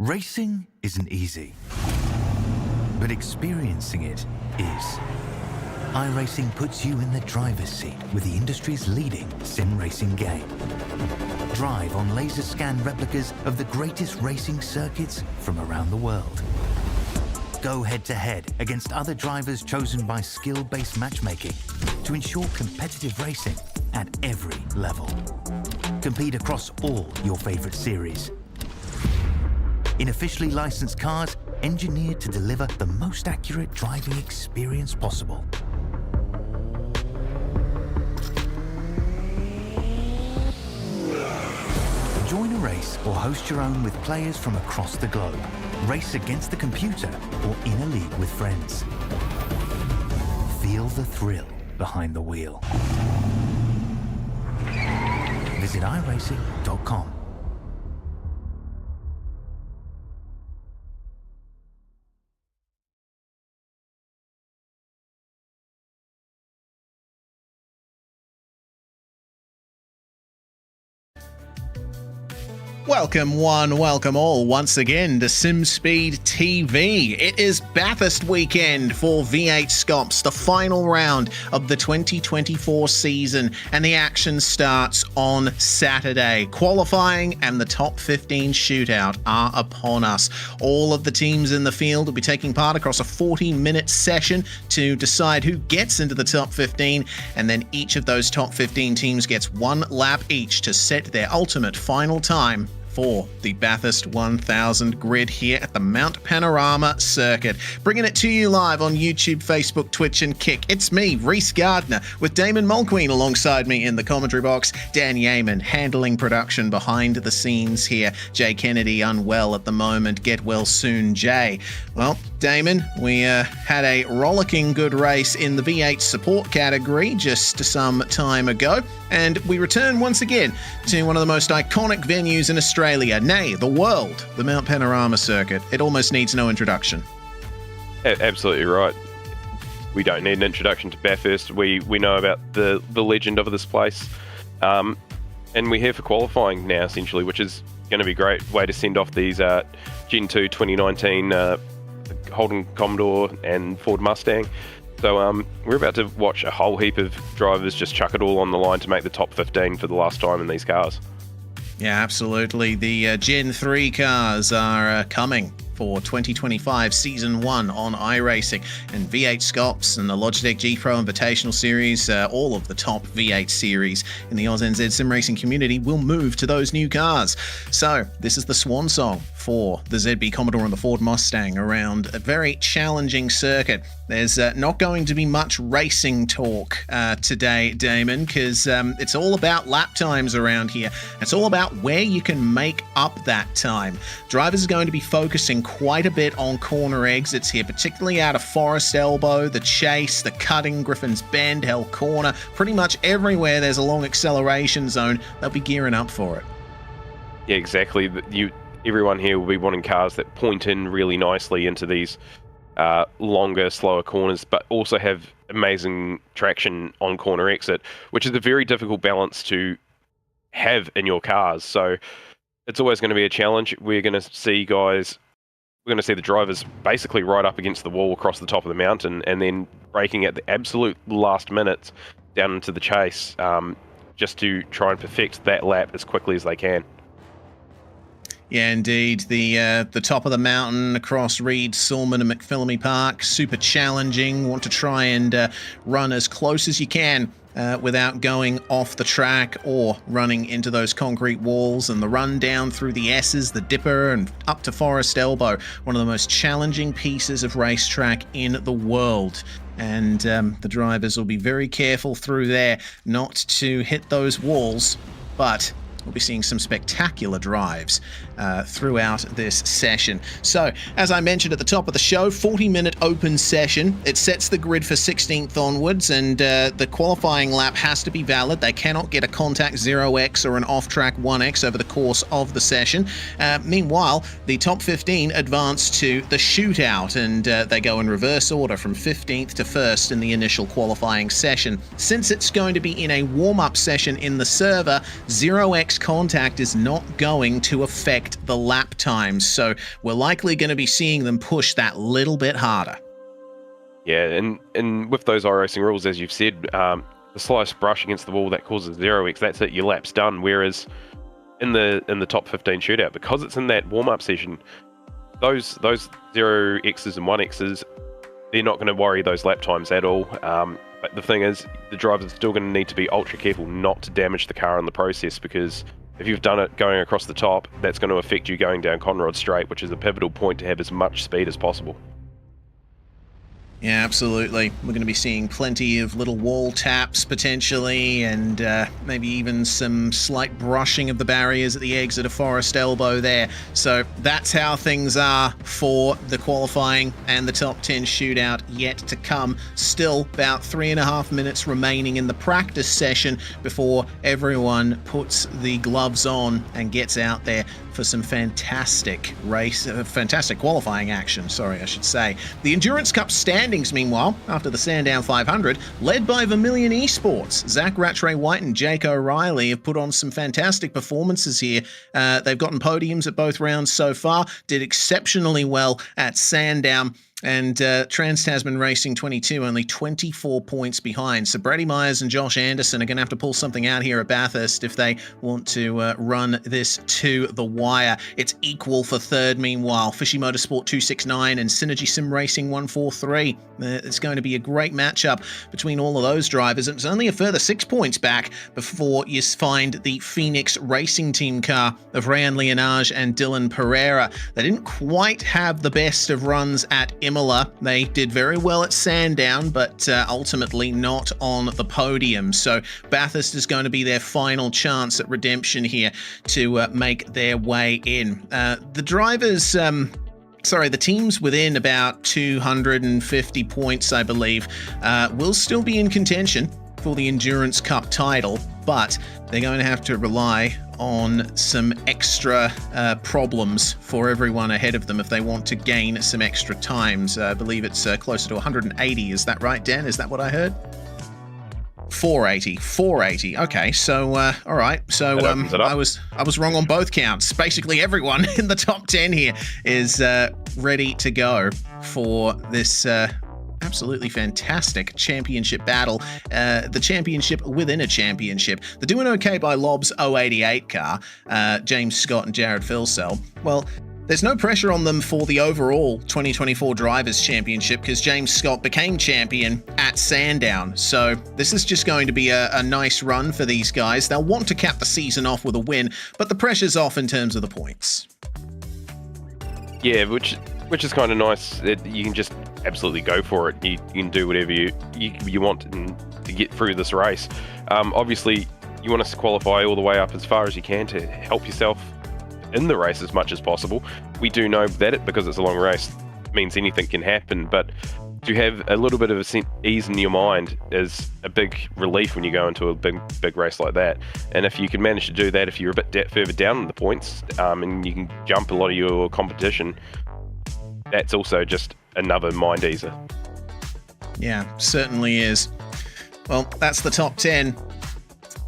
Racing isn't easy, but experiencing it is. iRacing puts you in the driver's seat with the industry's leading sim racing game. Drive on laser scan replicas of the greatest racing circuits from around the world. Go head-to-head against other drivers chosen by skill-based matchmaking to ensure competitive racing at every level. Compete across all your favorite series. In officially licensed cars, engineered to deliver the most accurate driving experience possible. Join a race or host your own with players from across the globe. Race against the computer or in a league with friends. Feel the thrill behind the wheel. Visit iRacing.com. Welcome one, welcome all once again to SimSpeed TV. It is Bathurst weekend for V8SCOPS, the final round of the 2024 season, and the action starts on Saturday. Qualifying and the top 15 shootout are upon us. All of the teams in the field will be taking part across a 40-minute session to decide who gets into the top 15, and then each of those top 15 teams gets one lap each to set their ultimate final time for the Bathurst 1000 grid here at the Mount Panorama Circuit. Bringing it to you live on YouTube, Facebook, Twitch and Kick. It's me, Reese Gardner, with Damon Mulqueen alongside me in the commentary box. Dan Yeaman handling production behind the scenes here. Jay Kennedy unwell at the moment. Get well soon, Jay. Well, Damon, we had a rollicking good race in the V8 support category just some time ago, and we return once again to one of the most iconic venues in Australia, nay, the world, the Mount Panorama Circuit. It almost needs no introduction. Absolutely right. We don't need an introduction to Bathurst. We know about the legend of this place, and we're here for qualifying now, essentially, which is going to be a great way to send off these Gen 2 2019 Holden Commodore and Ford Mustang. So we're about to watch a whole heap of drivers just chuck it all on the line to make the top 15 for the last time in these cars. Yeah, absolutely. The Gen 3 cars are coming for 2025 Season 1 on iRacing, and V8SCOPS and the Logitech G Pro Invitational Series, all of the top V8 series in the AusNZ sim racing community will move to those new cars. So this is the swan song for the ZB Commodore and the Ford Mustang around a very challenging circuit. There's not going to be much racing talk today, Damon, because it's all about lap times around here. It's all about where you can make up that time. Drivers are going to be focusing quite a bit on corner exits here, particularly out of Forest Elbow, the Chase, the Cutting, Griffin's Bend, Hell Corner. Pretty much everywhere there's a long acceleration zone, they'll be gearing up for it. Yeah, exactly. Everyone here will be wanting cars that point in really nicely into these longer, slower corners, but also have amazing traction on corner exit, which is a very difficult balance to have in your cars. So it's always going to be a challenge. We're going to see the drivers basically right up against the wall across the top of the mountain, and then braking at the absolute last minutes down into the Chase, just to try and perfect that lap as quickly as they can. Yeah, indeed. The top of the mountain across Reed, Silman and McPhillamy Park, super challenging. Want to try and run as close as you can without going off the track or running into those concrete walls, and the run down through the S's, the Dipper, and up to Forest Elbow. One of the most challenging pieces of racetrack in the world. And the drivers will be very careful through there not to hit those walls, but we'll be seeing some spectacular drives throughout this session. So, as I mentioned at the top of the show, 40-minute open session. It sets the grid for 16th onwards, and the qualifying lap has to be valid. They cannot get a contact 0x or an off-track 1x over the course of the session. Meanwhile, the top 15 advance to the shootout, and they go in reverse order from 15th to 1st in the initial qualifying session. Since it's going to be in a warm-up session in the server, 0x contact is not going to affect affect the lap times. So we're likely going to be seeing them push that little bit harder. Yeah, and with those iRacing rules, as you've said, the slightest brush against the wall, that causes 0x. That's it, your lap's done. Whereas in the top 15 shootout, because it's in that warm-up session, those 0x's and 1x's, they're not going to worry those lap times at all. But the thing is, the drivers are still going to need to be ultra careful not to damage the car in the process, because if you've done it going across the top, that's going to affect you going down Conrod Straight, which is a pivotal point to have as much speed as possible. Yeah, absolutely. We're going to be seeing plenty of little wall taps potentially, and maybe even some slight brushing of the barriers at the exit of Forest Elbow there. So that's how things are for the qualifying and the top 10 shootout yet to come. Still about 3.5 minutes remaining in the practice session before everyone puts the gloves on and gets out there for some fantastic fantastic qualifying action, I should say. The Endurance Cup standings, meanwhile, after the Sandown 500, led by Vermilion Esports. Zach Rattray-White and Jake O'Reilly have put on some fantastic performances here. They've gotten podiums at both rounds so far, did exceptionally well at Sandown, and Trans-Tasman Racing 22 only 24 points behind. So Brady Myers and Josh Anderson are going to have to pull something out here at Bathurst if they want to run this to the wire. It's equal for third, meanwhile. Fishy Motorsport 269 and Synergy Sim Racing 143. It's going to be a great matchup between all of those drivers. It's only a further 6 points back before you find the Phoenix Racing Team car of Rayan Leonage and Dylan Pereira. They didn't quite have the best of runs at Imola. They did very well at Sandown, but ultimately not on the podium. So Bathurst is going to be their final chance at redemption here to make their way in. The drivers... the teams within about 250 points, I believe, will still be in contention for the Endurance Cup title, but they're going to have to rely on some extra problems for everyone ahead of them if they want to gain some extra times. I believe it's closer to 180. Is that right, Dan? Is that what I heard? 480. Okay, so all right. So I was wrong on both counts. Basically, everyone in the top 10 here is ready to go for this absolutely fantastic championship battle. The championship within a championship. The Doing Okay by Lob's 088 car, James Scott and Jared Filsell. Well, there's no pressure on them for the overall 2024 Drivers' Championship because James Scott became champion at Sandown. So this is just going to be a nice run for these guys. They'll want to cap the season off with a win, but the pressure's off in terms of the points. Yeah, which is kind of nice. You can just absolutely go for it. You can do whatever you want to get through this race. Obviously, you want us to qualify all the way up as far as you can to help yourself in the race as much as possible. We do know that because it's a long race, means anything can happen, but to have a little bit of ease in your mind is a big relief when you go into a big race like that. And if you can manage to do that, if you're a bit further down in the points, and you can jump a lot of your competition, that's also just another mind easer. Yeah, certainly is. Well, that's the top 10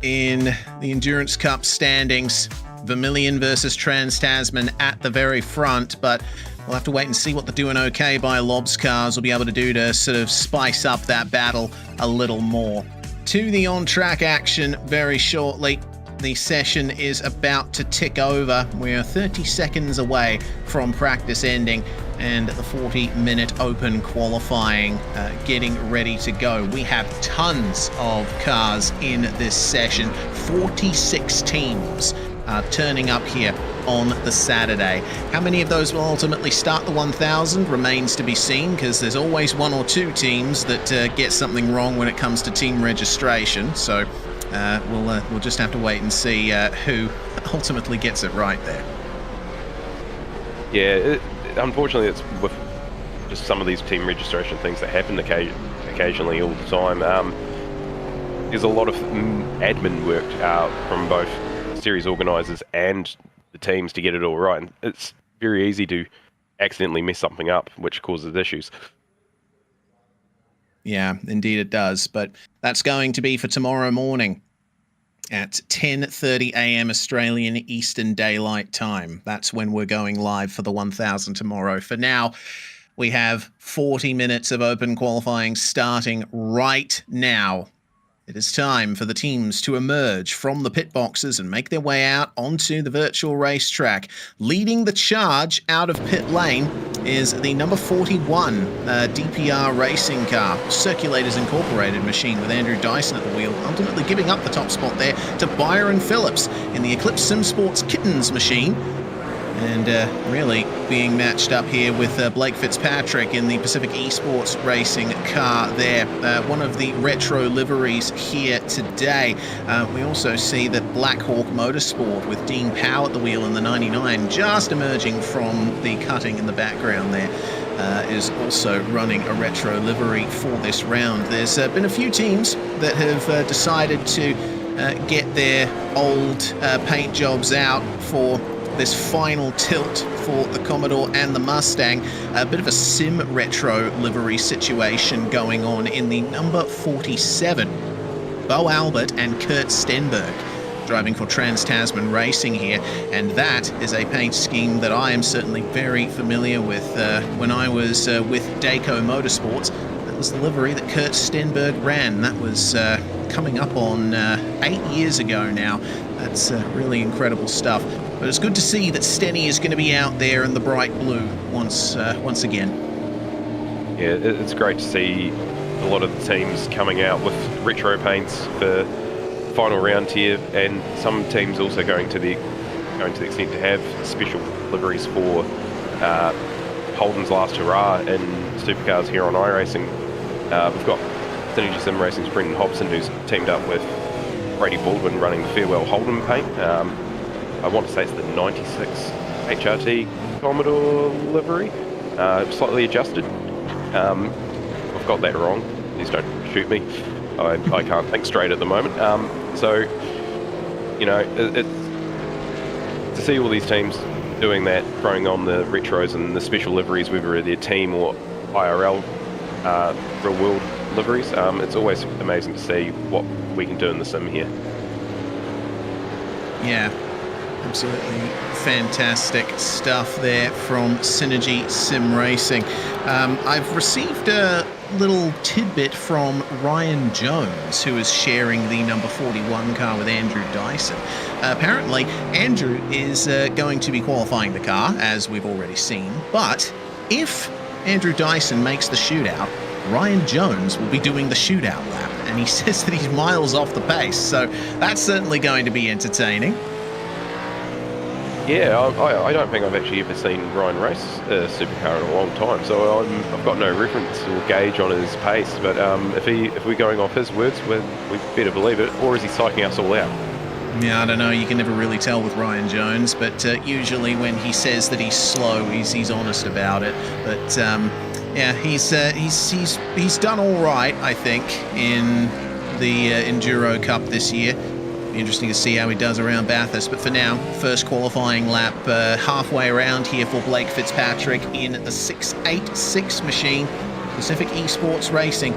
in the Endurance Cup standings. Vermilion versus Trans-Tasman at the very front, but we'll have to wait and see what the Doing Okay by Lobs cars will be able to do to sort of spice up that battle a little more. To the on-track action very shortly. The session is about to tick over. We're 30 seconds away from practice ending and the 40-minute open qualifying getting ready to go. We have tons of cars in this session. 46 teams turning up here on the Saturday. How many of those will ultimately start the 1,000 remains to be seen, because there's always one or two teams that get something wrong when it comes to team registration. So we'll just have to wait and see who ultimately gets it right there. Yeah, unfortunately, it's with just some of these team registration things that happen occasionally all the time. There's a lot of admin work from both series organisers and the teams to get it all right. And it's very easy to accidentally mess something up, which causes issues. Yeah, indeed it does. But that's going to be for tomorrow morning. at 10:30 a.m. Australian Eastern Daylight Time. That's when we're going live for the 1000 tomorrow. For now, we have 40 minutes of open qualifying starting right now. It is time for the teams to emerge from the pit boxes and make their way out onto the virtual racetrack. Leading the charge out of pit lane is the number 41 DPR racing car, Circulators Incorporated machine, with Andrew Dyson at the wheel, ultimately giving up the top spot there to Byron Phillips in the Eclipse Sim Sports Kittens machine. And really being matched up here with Blake Fitzpatrick in the Pacific Esports Racing car there. One of the retro liveries here today. We also see that Black Hawk Motorsport with Dean Powell at the wheel in the 99, just emerging from the cutting in the background there, is also running a retro livery for this round. There's been a few teams that have decided to get their old paint jobs out for this final tilt for the Commodore and the Mustang. A bit of a sim retro livery situation going on in the number 47. Bo Albert and Kurt Stenberg driving for Trans-Tasman Racing here, and that is a paint scheme that I am certainly very familiar with. When I was with Dayco Motorsports, that was the livery that Kurt Stenberg ran. That was coming up on 8 years ago now. That's really incredible stuff. But it's good to see that Stenny is going to be out there in the bright blue once again. Yeah, it's great to see a lot of the teams coming out with retro paints for final round here, and some teams also going to the extent to have special liveries for Holden's last hurrah in supercars here on iRacing. We've got Synergy Sim Racing's Brendan Hobson, who's teamed up with Brady Baldwin running the Farewell Holden paint. I want to say it's the 96 HRT Commodore livery, slightly adjusted. I've got that wrong. Please don't shoot me. I can't think straight at the moment. So, you know, to see all these teams doing that, throwing on the retros and the special liveries, whether they're team or IRL real world liveries, it's always amazing to see what we can do in the sim here. Yeah, absolutely fantastic stuff there from Synergy Sim Racing. I've received a little tidbit from Ryan Jones, who is sharing the number 41 car with Andrew Dyson. Apparently, Andrew is going to be qualifying the car, as we've already seen, but if Andrew Dyson makes the shootout, Ryan Jones will be doing the shootout lap, and he says that he's miles off the pace, so that's certainly going to be entertaining. Yeah, I don't think I've actually ever seen Ryan race a supercar in a long time, so I've got no reference or gauge on his pace, but if we're going off his words, we better believe it, or is he psyching us all out? Yeah, I don't know. You can never really tell with Ryan Jones, but usually when he says that he's slow, he's honest about it. But yeah, he's done all right, I think, in the Enduro Cup this year. Be interesting to see how he does around Bathurst. But for now, first qualifying lap halfway around here for Blake Fitzpatrick in the 686 machine, Pacific Esports Racing.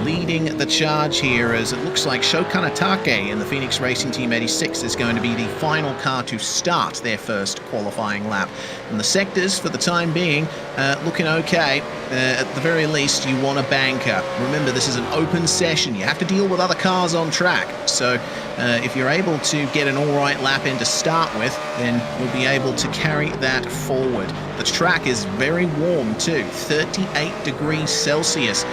Leading the charge here, as it looks like Sho Kanatake in the Phoenix Racing Team 86 is going to be the final car to start their first qualifying lap. And the sectors, for the time being, looking okay. At the very least, you want a banker. Remember, this is an open session. You have to deal with other cars on track. So if you're able to get an alright lap in to start with, then you'll be able to carry that forward. The track is very warm too, 38 degrees Celsius.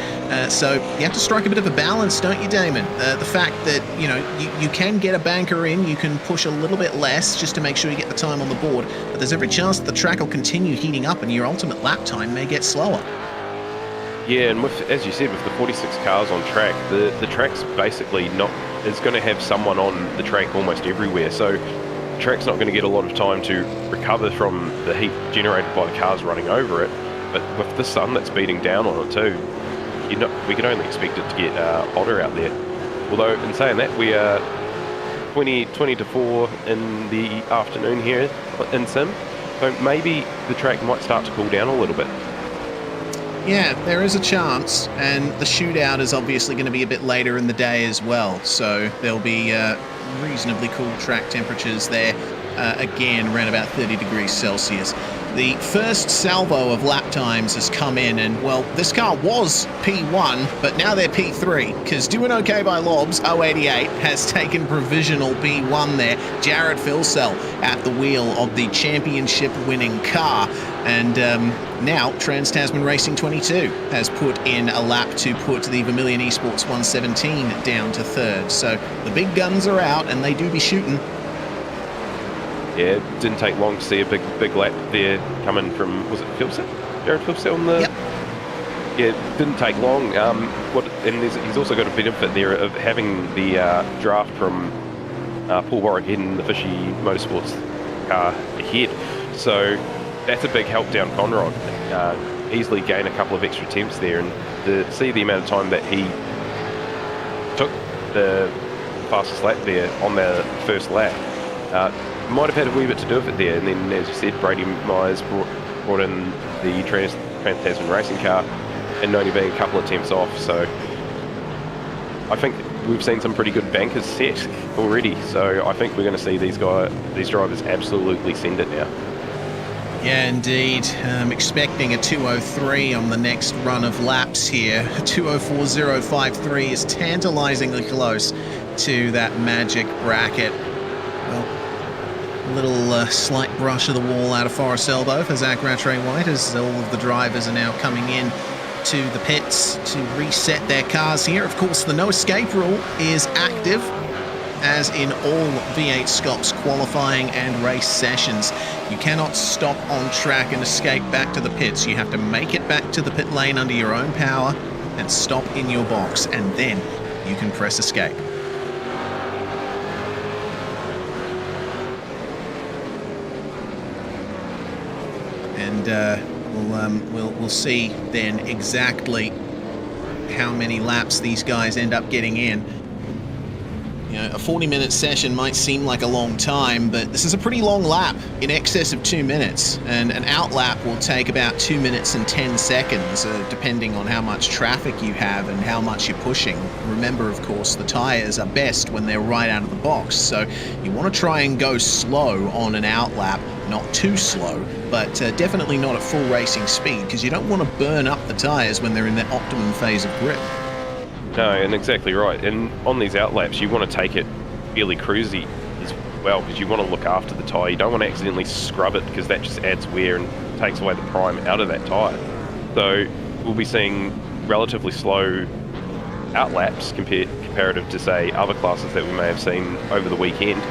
So you have to strike a bit of a balance, don't you, Damon? The fact that, you know, you can get a banker in, you can push a little bit less just to make sure you get the time on the board, but there's every chance that the track will continue heating up and your ultimate lap time may get slower. Yeah, and with, as you said, with the 46 cars on track, the track's basically is going to have someone on the track almost everywhere, so the track's not going to get a lot of time to recover from the heat generated by the cars running over it, but with the sun that's beating down on it too, we can only expect it to get hotter out there. Although, in saying that, we are 20 to 4 in the afternoon here in Sim, so maybe the track might start to cool down a little bit. Yeah, there is a chance, and the shootout is obviously going to be a bit later in the day as well, so there'll be reasonably cool track temperatures there, again around about 30 degrees Celsius. The first salvo of lap times has come in, and well, this car was P1, but now they're P3, because Doing OK by Lobs 088 has taken provisional P1 there. Jared Filsell at the wheel of the championship-winning car, and now Trans-Tasman Racing 22 has put in a lap to put the Vermilion Esports 117 down to third. So the big guns are out, and they do be shooting. Yeah, it didn't take long to see a big lap there coming from, was it Filsell? Jared Filsell on the... Yep. Yeah, it didn't take long. He's also got a benefit there of having the draft from Paul Warwick in the Fishy Motorsports car ahead. So that's a big help down Conrod. Easily gain a couple of extra attempts there, and to see the amount of time that he took the fastest lap there on the first lap, might have had a wee bit to do with it there. And then, as you said, Brady Myers brought in the Trans-Tasman Racing car and only being a couple of attempts off. So I think we've seen some pretty good bankers set already. So I think we're going to see these drivers absolutely send it now. Yeah, indeed. I'm expecting a 2:03 on the next run of laps here. 2:04.053 is tantalizingly close to that magic bracket. Well, a little slight brush of the wall out of Forest Elbow for Zach Rattray White, as all of the drivers are now coming in to the pits to reset their cars here. Of course, the no escape rule is active, as in all V8SCOPS qualifying and race sessions. You cannot stop on track and escape back to the pits. You have to make it back to the pit lane under your own power and stop in your box, and then you can press escape. And we'll see then exactly how many laps these guys end up getting in. You know, a 40-minute session might seem like a long time, but this is a pretty long lap, in excess of 2 minutes, and an out lap will take about 2 minutes and 10 seconds, depending on how much traffic you have and how much you're pushing. Remember, of course, the tyres are best when they're right out of the box, so you want to try and go slow on an out lap, not too slow, but definitely not at full racing speed, because you don't want to burn up the tyres when they're in their optimum phase of grip. No, and exactly right. And on these outlaps, you want to take it fairly cruisy as well, because you want to look after the tyre. You don't want to accidentally scrub it, because that just adds wear and takes away the prime out of that tyre. So we'll be seeing relatively slow outlaps comparative to, say, other classes that we may have seen over the weekend.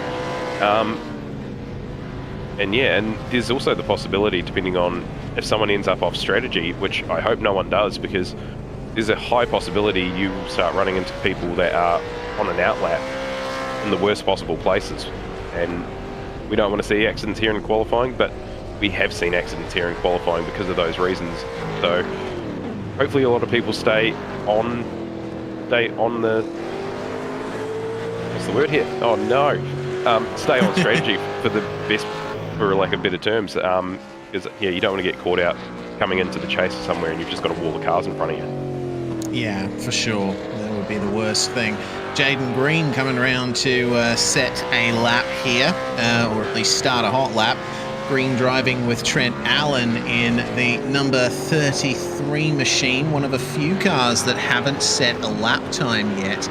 And yeah, and there's also the possibility, depending on if someone ends up off strategy, which I hope no one does, because there's a high possibility you will start running into people that are on an outlap in the worst possible places. And we don't want to see accidents here in qualifying, but we have seen accidents here in qualifying because of those reasons. So hopefully a lot of people stay on the, what's the word here? Oh no. Stay on strategy for the best, for lack of better terms. Because yeah, you don't want to get caught out coming into the chase somewhere and you've just got a wall of cars in front of you. Yeah, for sure. That would be the worst thing. Jaden Green coming around to set a lap here, or at least start a hot lap. Green driving with Trent Allen in the number 33 machine, one of a few cars that haven't set a lap time yet.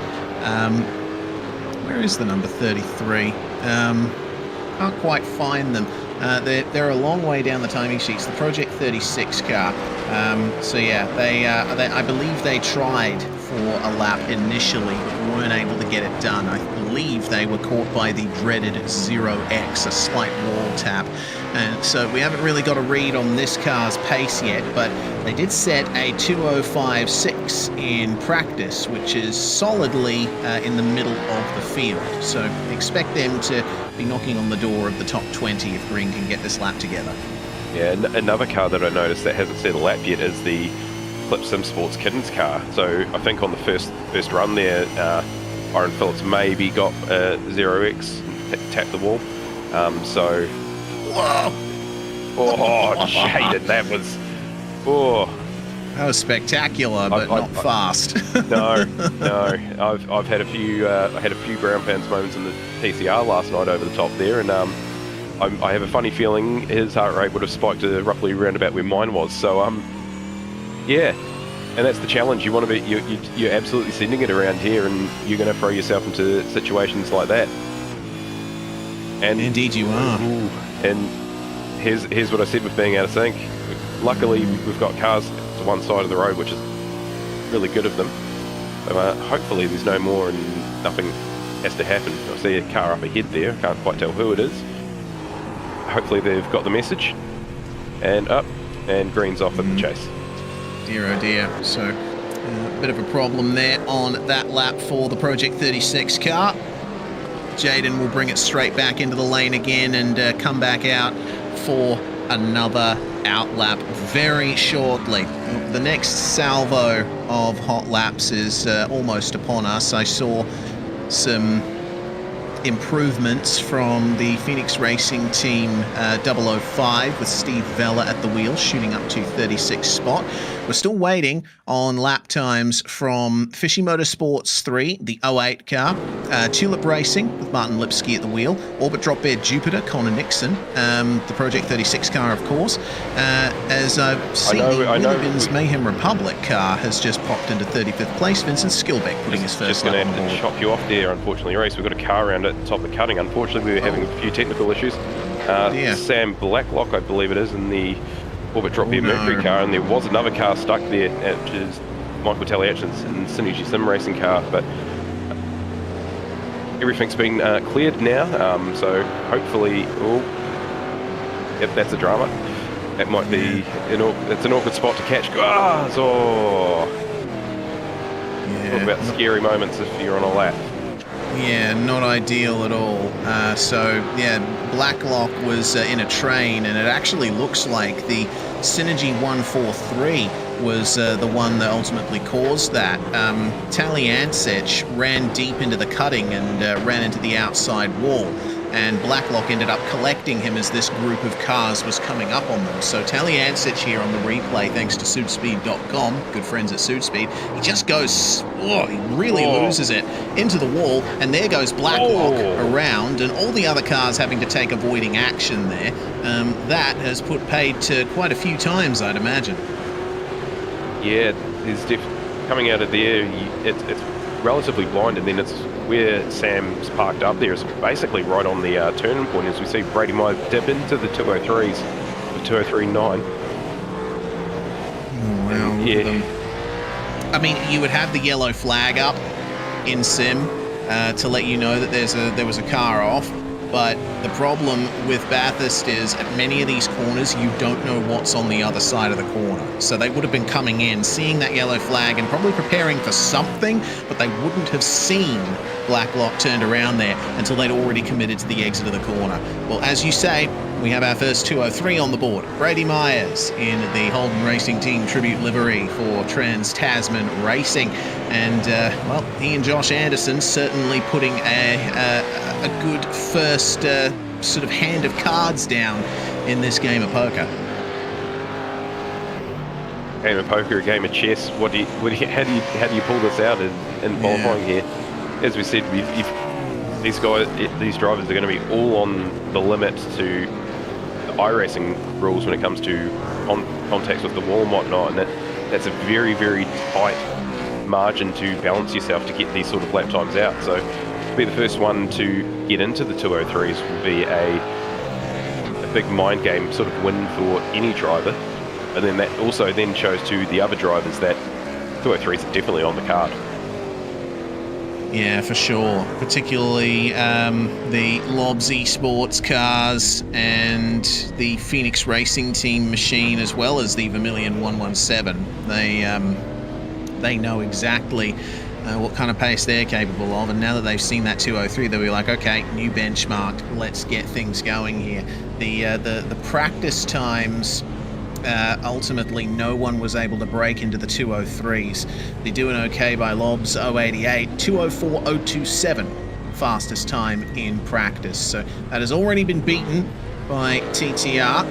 Where is the number 33? Can't quite find them. They're a long way down the timing sheets. The Project 36 car. So yeah, they I believe they tried for a lap initially, but weren't able to get it done. I believe they were caught by the dreaded 0X, a slight wall tap. And so we haven't really got a read on this car's pace yet, but they did set a 2:05.6 in practice, which is solidly in the middle of the field. So expect them to be knocking on the door of the top 20 if Green can get this lap together. Yeah, another car that I noticed that hasn't set a lap yet is the Clip Sim Sports Kittens car. So I think on the first run there, Byron Phillips maybe got a 0X and tapped the wall. So, whoa! Oh, Jaden, that was, oh, That was spectacular, but not fast. No. I've had a few ground pounds moments in the PCR last night over the top there, and I have a funny feeling his heart rate would have spiked to roughly around about where mine was. So yeah, and that's the challenge. You want to be you're absolutely sending it around here, and you're going to throw yourself into situations like that. And indeed, you are. And here's what I said with being out of sync. Luckily, we've got cars to one side of the road, which is really good of them. So hopefully there's no more and nothing has to happen. I see a car up ahead there. I can't quite tell who it is. Hopefully they've got the message. And up, and green's off at the chase. Dear oh dear. So a bit of a problem there on that lap for the Project 36 car. Jaden will bring it straight back into the lane again and come back out for another outlap very shortly. The next salvo of hot laps is almost upon us. I saw some improvements from the Phoenix Racing Team 005 with Steve Vella at the wheel, shooting up to 36th spot. We're still waiting on lap times from Fishy Motorsports 3, the 08 car, Tulip Racing with Martin Lipsky at the wheel, Orbit Drop Bear Jupiter, Connor Nixon, the Project 36 car, of course. As I've seen, the Williams Mayhem Republic car has just popped into 35th place. Vincent Skilbeck putting his first lap on board. Just going to have to chop you off there, unfortunately, Race. We've got a car around at the top of the cutting. Unfortunately, we were having a few technical issues. Sam Blacklock, I believe it is, in the Orbit Drop Bear Mercury car, and there was another car stuck there, which is Michael Taliachin's in Synergy Sim Racing car, but everything's been cleared now, so hopefully, yep, that's a drama. That might be, that's an awkward spot to catch. Talk about scary moments if you're on a lap. Yeah, not ideal at all. Blacklock was in a train, and it actually looks like the Synergy 143 was the one that ultimately caused that. Taliancic ran deep into the cutting and ran into the outside wall, and Blacklock ended up collecting him as this group of cars was coming up on them. So Taliancic here on the replay, thanks to Suitspeed.com, good friends at Suitspeed, he just goes, he really loses it into the wall, and there goes Blacklock around, and all the other cars having to take avoiding action there. That has put paid to quite a few times, I'd imagine. Yeah, there's coming out of there, it's relatively blind, and then it's where Sam's parked up there is basically right on the turning point, as we see Brady Meyer dip into the 203s, the 203.9. Wow. Yeah. I mean, you would have the yellow flag up in Sim to let you know that there was a car off, but the problem with Bathurst is at many of these corners you don't know what's on the other side of the corner. So they would have been coming in, seeing that yellow flag and probably preparing for something, but they wouldn't have seen Blacklock turned around there until they'd already committed to the exit of the corner. Well, as you say, we have our first 203 on the board. Brady Myers in the Holden Racing Team tribute livery for Trans-Tasman Racing. And, he and Josh Anderson certainly putting a good first sort of hand of cards down in this game of poker. Game of poker, a game of chess. How do you pull this out in qualifying here? As we said, these drivers are going to be all on the limit to the iRacing rules when it comes to contacts with the wall and whatnot, and that's a very, very tight margin to balance yourself to get these sort of lap times out. So to be the first one to get into the 203s will be a big mind game sort of win for any driver, and then that also then shows to the other drivers that 203s are definitely on the card. Yeah, for sure. Particularly the Lobs Esports cars and the Phoenix Racing Team machine, as well as the Vermilion 117. They know exactly what kind of pace they're capable of, and now that they've seen that 203, they'll be like, okay, new benchmark, let's get things going here. The practice times, ultimately no one was able to break into the 203s. They're doing okay by Lobs 088, 204.027 fastest time in practice. So that has already been beaten by TTR.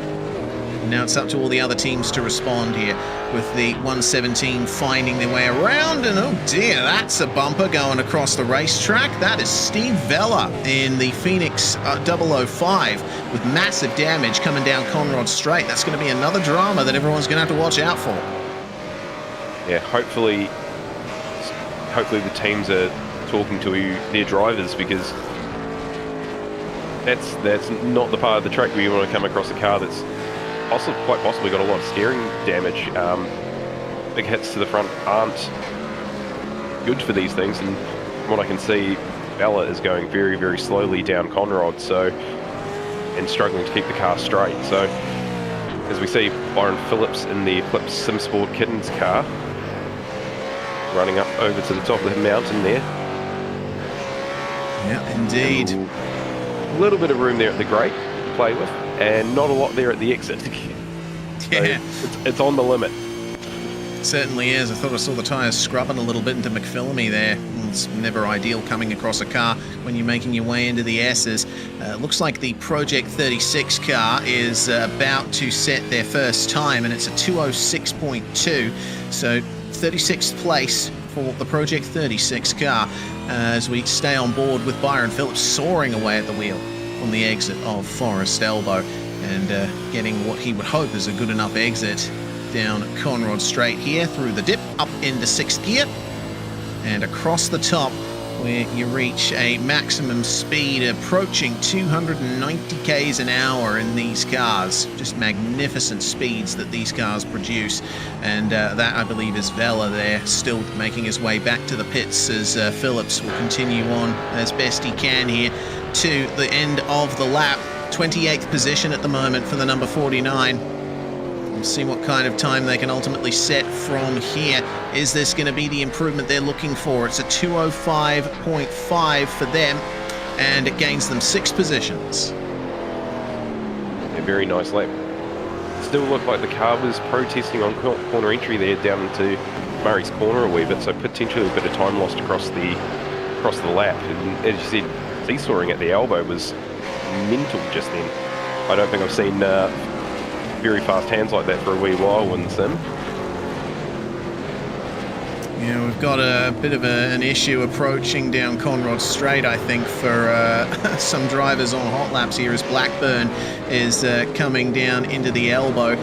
Now it's up to all the other teams to respond here, with the 117 finding their way around, and oh dear, that's a bumper going across the racetrack. That is Steve Vella in the Phoenix 005 with massive damage coming down Conrod Straight. That's going to be another drama that everyone's going to have to watch out for. Yeah, hopefully the teams are talking to their drivers, because that's not the part of the track where you want to come across a car that's quite possibly got a lot of steering damage. Big hits to the front aren't good for these things, and from what I can see, Bella is going very, very slowly down Conrod, and struggling to keep the car straight. So as we see Byron Phillips in the Eclipse SimSport Kittens car running up over to the top of the mountain there. Yeah, indeed. A little bit of room there at the grate to play with, and not a lot there at the exit. Yeah. So it's on the limit. Certainly is. I thought I saw the tyres scrubbing a little bit into McPhillamy there. It's never ideal coming across a car when you're making your way into the S's. Looks like the Project 36 car is about to set their first time, and it's a 206.2. So 36th place for the Project 36 car, as we stay on board with Byron Phillips soaring away at the wheel on the exit of Forest Elbow, and getting what he would hope is a good enough exit down Conrod Straight here, through the dip, up into 6th gear, and across the top, where you reach a maximum speed approaching 290 k's an hour in these cars. Just magnificent speeds that these cars produce, and that, I believe, is Vella there, still making his way back to the pits, as Phillips will continue on as best he can here to the end of the lap. 28th position at the moment for the number 49. We'll see what kind of time they can ultimately set from here. Is this going to be the improvement they're looking for? It's a 205.5 for them, and it gains them 6 positions. A very nice lap. Still looked like the car was protesting on corner entry there down into Murray's Corner a wee bit, so potentially a bit of time lost across the lap. And as you said, seesawing at the elbow was mental just then. I don't think I've seen very fast hands like that for a wee while in the sim. Yeah, we've got a bit of an issue approaching down Conrod Straight, I think, for some drivers on hot laps here, as Blackburn is coming down into the elbow,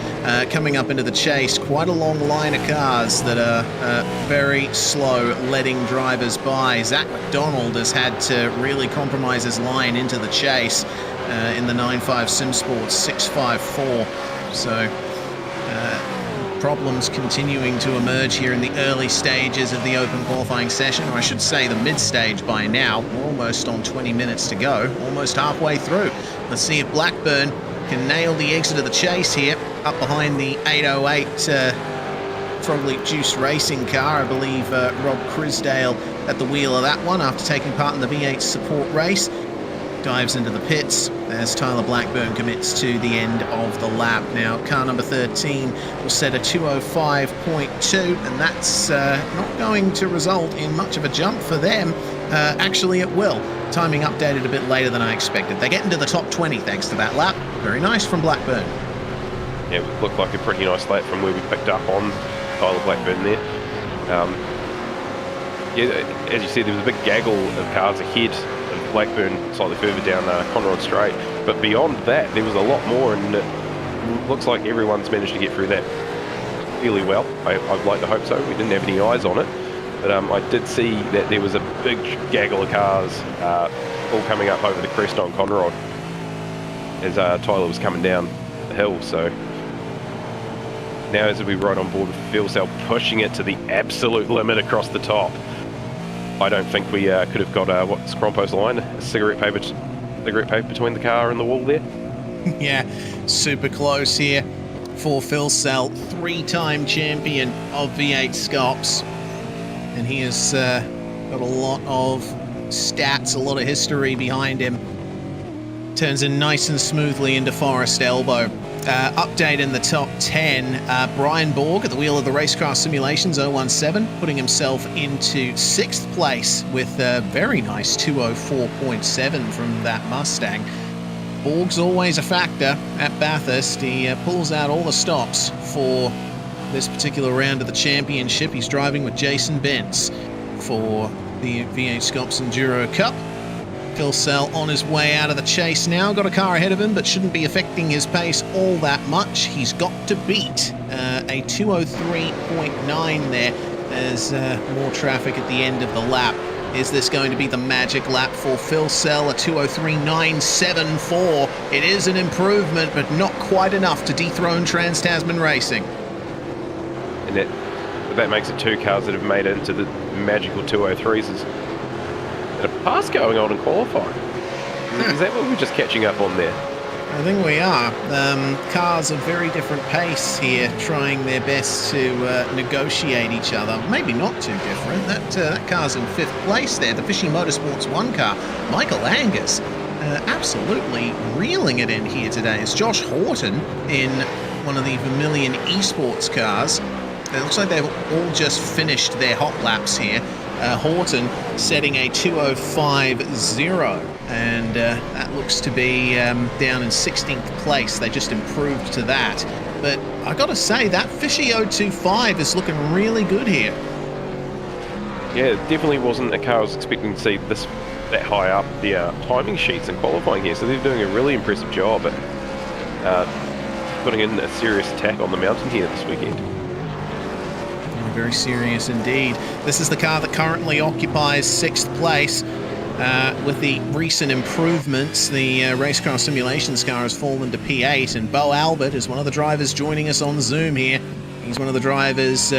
coming up into the chase. Quite a long line of cars that are very slow, letting drivers by. Zach McDonald has had to really compromise his line into the chase in the 9.5 SimSports 6.54. So problems continuing to emerge here in the early stages of the open qualifying session, or I should say the mid-stage by now. We're almost on 20 minutes to go, almost halfway through. Let's see if Blackburn can nail the exit of the chase here, up behind the 808 Frogleap Juice Racing car. I believe Rob Crisdale at the wheel of that one after taking part in the V8 support race. Dives into the pits as Tyler Blackburn commits to the end of the lap. Now, car number 13 will set a 205.2, and that's not going to result in much of a jump for them. Actually, it will. Timing updated a bit later than I expected. They get into the top 20 thanks to that lap. Very nice from Blackburn. Yeah, it looked like a pretty nice lap from where we picked up on Tyler Blackburn there. Yeah, as you said, there was a big gaggle of cars ahead of Blackburn slightly further down Conrod Straight, but beyond that there was a lot more, and it looks like everyone's managed to get through that fairly well. I'd like to hope so. We didn't have any eyes on it, but I did see that there was a big gaggle of cars all coming up over the crest on Conrod as Tyler was coming down the hill. So now as we ride on board with Fuel Cell, pushing it to the absolute limit across the top. I don't think we could have got what's Crompo's line, a cigarette paper between the car and the wall there. Yeah, super close here for Phil Cell, 3-time champion of V8 SCOPS, and he has got a lot of stats, a lot of history behind him. Turns in nice and smoothly into Forest Elbow. Update in the top 10, Brian Borg at the wheel of the Racecraft Simulations 017, putting himself into 6th place with a very nice 204.7 from that Mustang. Borg's always a factor at Bathurst. He pulls out all the stops for this particular round of the championship. He's driving with Jason Bentz for the V8SCOPS Enduro Cup. Phil Sell on his way out of the chase now. Got a car ahead of him, but shouldn't be affecting his pace all that much. He's got to beat a 203.9 there. There's more traffic at the end of the lap. Is this going to be the magic lap for Phil Sell? A 203.974. It is an improvement, but not quite enough to dethrone Trans-Tasman Racing. And that makes it 2 cars that have made it into the magical 203s. And a pass going on in qualifying. Is that what we're just catching up on there? I think we are. Cars of very different pace here, trying their best to negotiate each other. Maybe not too different. That car's in 5th place there. The Fishy Motorsports 1 car, Michael Angus, absolutely reeling it in here today. It's Josh Horton in one of the Vermilion Esports cars. It looks like they've all just finished their hot laps here. Horton setting a 2:05.0, and that looks to be down in 16th place. They just improved to that. But I got to say, that Fishy 025 is looking really good here. Yeah, it definitely wasn't a car I was expecting to see that high up the timing sheets and qualifying here. So they're doing a really impressive job at putting in a serious attack on the mountain here this weekend. Very serious indeed. This is the car that currently occupies 6th place. With the recent improvements, the Racecraft Simulations car has fallen to P8, and Bo Albert is one of the drivers joining us on Zoom here. He's one of the drivers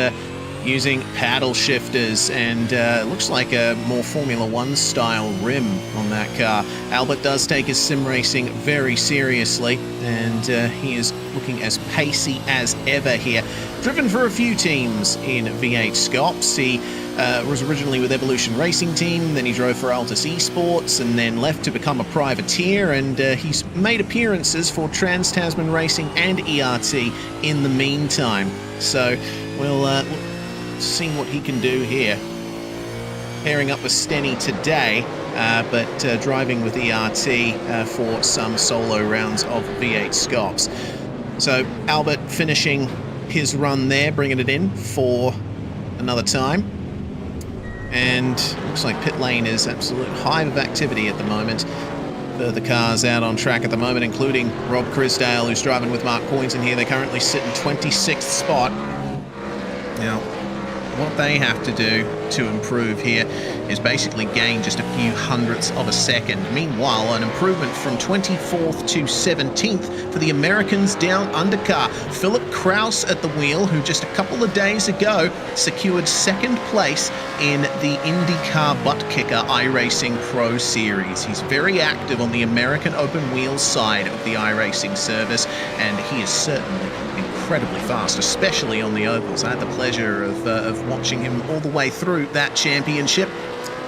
using paddle shifters, and looks like a more Formula 1 style rim on that car. Albert does take his sim racing very seriously, and he is looking as pacey as ever here. Driven for a few teams in V8SCOPS. He was originally with Evolution Racing Team, then he drove for Altus Esports, and then left to become a privateer, and he's made appearances for Trans-Tasman Racing and ERT in the meantime. So we'll see what he can do here. Pairing up with Stenny today, but driving with ERT for some solo rounds of V8SCOPS. So Albert finishing his run there, bringing it in for another time. And looks like pit lane is absolute hive of activity at the moment. Further cars out on track at the moment, including Rob Crisdale, who's driving with Mark Poynton here. They currently sit in 26th spot. Now, what they have to do to improve here is basically gain just a few hundredths of a second. Meanwhile, an improvement from 24th to 17th for the Americans down under car. Philip Kraus at the wheel, who just a couple of days ago secured 2nd place in the IndyCar butt kicker iRacing Pro Series. He's very active on the American open wheels side of the iRacing service, and he is certainly incredibly fast, especially on the ovals. I had the pleasure of watching him all the way through that championship.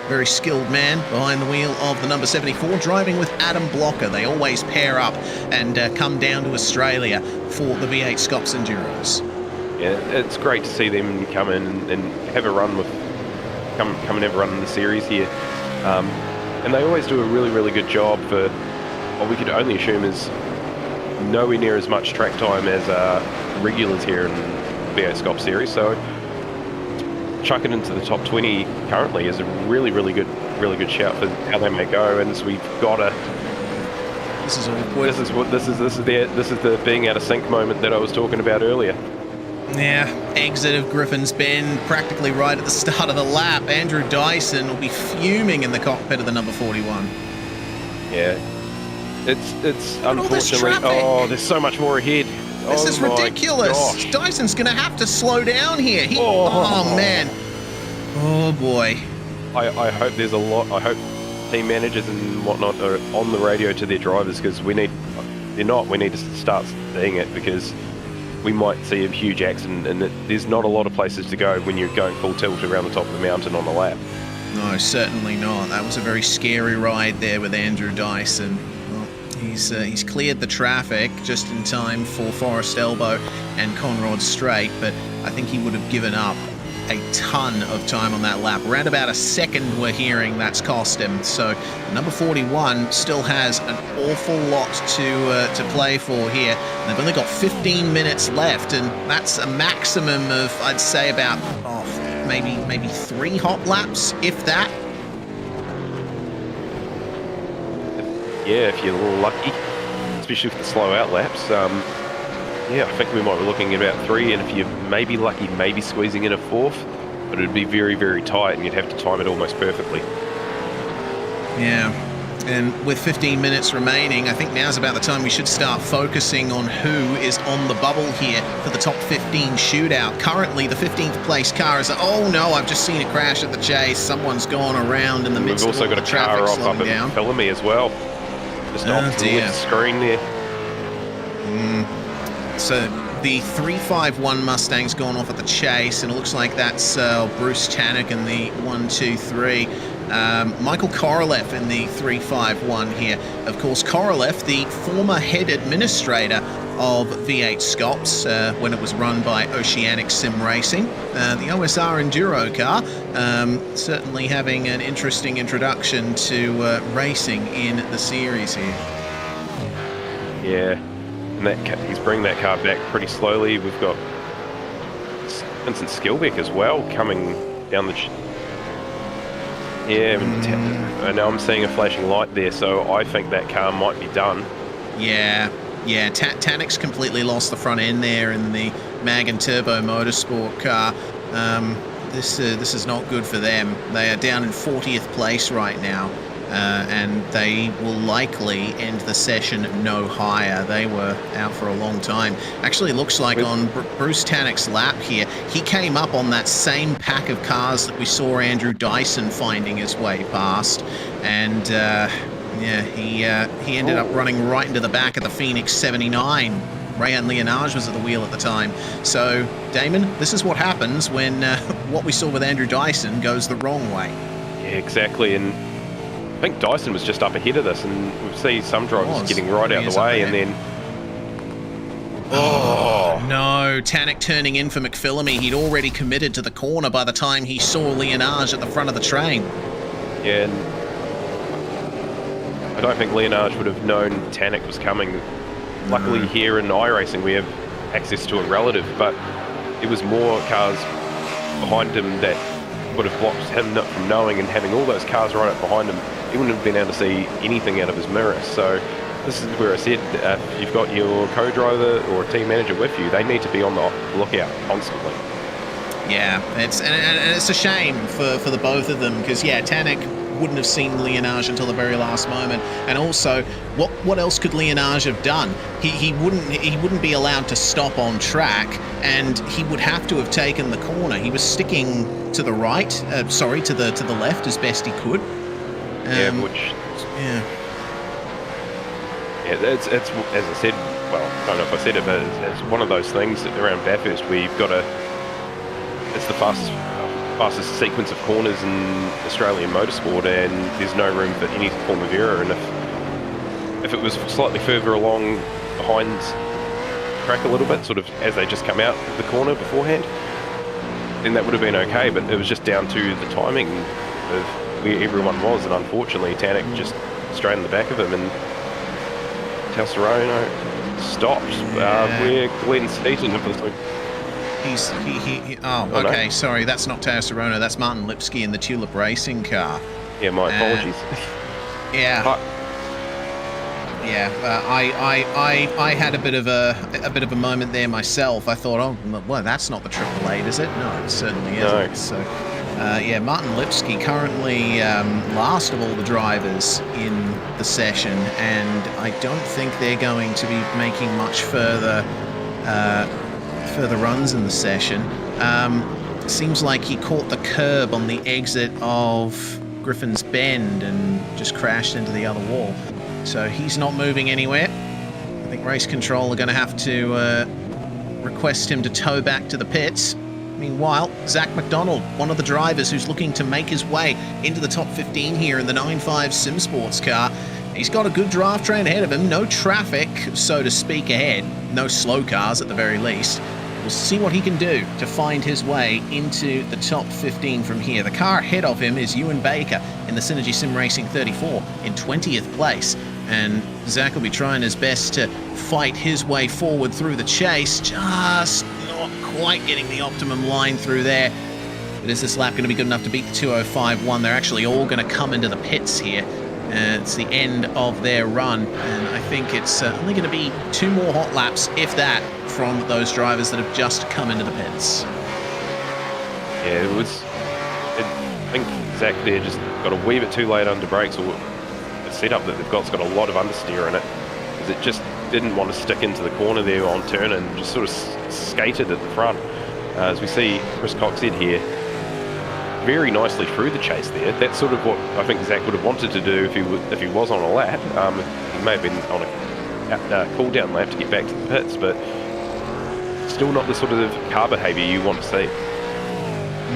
Very skilled man behind the wheel of the number 74, driving with Adam Blocker. They always pair up and come down to Australia for the V8SCOPS Enduros. Yeah, it's great to see them come in and have a run come and have a run in the series here. And they always do a really, really good job for what we could only assume is nowhere near as much track time as regulars here in V8SCOPS series. So chuck it into the top 20 currently is a really, really good shout for how they may go. And so we've got a. This is awkward. This is the being out of sync moment that I was talking about earlier. Yeah, exit of Griffin's Bend practically right at the start of the lap. Andrew Dyson will be fuming in the cockpit of the number 41. Yeah, it's unfortunately. Oh, there's so much more ahead. This is ridiculous. Gosh. Dyson's going to have to slow down here. Oh, man. Oh, boy. I hope there's a lot. I hope team managers and whatnot are on the radio to their drivers, because we need. They're not. We need to start seeing it, because we might see a huge accident, and there's not a lot of places to go when you're going full tilt around the top of the mountain on a lap. No, certainly not. That was a very scary ride there with Andrew Dyson. He's cleared the traffic just in time for Forest Elbow and Conrod Straight, but I think he would have given up a ton of time on that lap. Around about a second we're hearing that's cost him. So number 41 still has an awful lot to play for here. And they've only got 15 minutes left, and that's a maximum of, I'd say, about maybe 3 hot laps, if that. Yeah, if you're a little lucky, especially with the slow out laps. Yeah, I think we might be looking at about 3, and if you're maybe lucky, maybe squeezing in a 4th, but it'd be very, very tight, and you'd have to time it almost perfectly. Yeah, and with 15 minutes remaining, I think now's about the time we should start focusing on who is on the bubble here for the top 15 shootout. Currently, the 15th place car is, oh no, I've just seen a crash at the chase. Someone's gone around in the midst of all the traffic. We've also got a car off slowing up down. at Bellamy as well. Just off the left screen there. So the 351 Mustang's gone off at the chase, and it looks like that's Bruce Tannock in the 123. Michael Korolev in the 351 here. Of course, Korolev, the former head administrator of V8SCOPS when it was run by Oceanic Simracing. The OSR Enduro car, certainly having an interesting introduction to racing in the series here. Yeah. And he's bringing that car back pretty slowly. We've got Vincent Skilbeck as well coming down the... Yeah, I know I'm seeing a flashing light there, so I think that car might be done. Yeah, Tannock's completely lost the front end there in the Mag and Turbo Motorsport car. This is not good for them. They are down in 40th place right now. And they will likely end the session no higher. They were out for a long time. Actually, it looks like on Bruce Tannock's lap here, he came up on that same pack of cars that we saw Andrew Dyson finding his way past. And yeah, he ended up running right into the back of the Phoenix 79. Rayan Leonage was at the wheel at the time. So, Damon, this is what happens when what we saw with Andrew Dyson goes the wrong way. Yeah, exactly. And I think Dyson was just up ahead of this, and we see some drivers getting right out the way, and then... Oh, no. Tannock turning in for McPhillamy. He'd already committed to the corner by the time he saw Leonage at the front of the train. Yeah, and I don't think Leonage would have known Tannock was coming. Luckily here in iRacing we have access to a relative, but it was more cars behind him that would have blocked him from knowing, and having all those cars right up behind him, he wouldn't have been able to see anything out of his mirror. So this is where I said, if you've got your co-driver or a team manager with you, they need to be on the lookout constantly. Yeah, and it's a shame for the both of them, because yeah, Tannock wouldn't have seen Leonage until the very last moment, and also what else could Leonage have done? He wouldn't be allowed to stop on track, and he would have to have taken the corner. He was sticking to the right, to the left as best he could. Yeah, it's as I said. Well, I don't know if I said it, but it's one of those things that around Bathurst where you've got to. It's the fastest sequence of corners in Australian motorsport, and there's no room for any form of error. And if it was slightly further along behind the track a little bit, sort of as they just come out of the corner beforehand, then that would have been okay. But it was just down to the timing of where everyone was, and unfortunately Tannock just straight in the back of him, and Taucerono stopped. Where Glenn Seaton for this week. Okay, sorry, that's not Taucerono, that's Martin Lipsky in the Tulip Racing car. Yeah, my apologies. I had a bit of a moment there myself. I thought, oh, well, that's not the Triple Eight, is it? No, it certainly isn't. No. So, yeah, Martin Lipsky currently last of all the drivers in the session, and I don't think they're going to be making much further runs in the session. Seems like he caught the curb on the exit of Griffin's Bend and just crashed into the other wall. So he's not moving anywhere. I think race control are going to have to request him to tow back to the pits. Meanwhile, Zach McDonald, one of the drivers who's looking to make his way into the top 15 here in the 9.5 Sim Sports car. He's got a good draft train ahead of him. No traffic, so to speak, ahead. No slow cars at the very least. We'll see what he can do to find his way into the top 15 from here. The car ahead of him is Ewan Baker in the Synergy Sim Racing 34 in 20th place. And Zach will be trying his best to fight his way forward through the chase. Just not quite getting the optimum line through there. But is this lap going to be good enough to beat the 2:05.1? They're actually all going to come into the pits here. It's the end of their run, and I think it's only going to be 2 more hot laps, if that, from those drivers that have just come into the pits. Yeah, I think Zach there just got a wee bit too late under brakes, or the setup that they've got's got a lot of understeer in it, because it just didn't want to stick into the corner there on turn and just sort of skated at the front. As we see Chris Coxhead here, very nicely through the chase there. That's sort of what I think Zach would have wanted to do if he was on a lap. He may have been on a cool-down lap to get back to the pits, but still not the sort of car behaviour you want to see.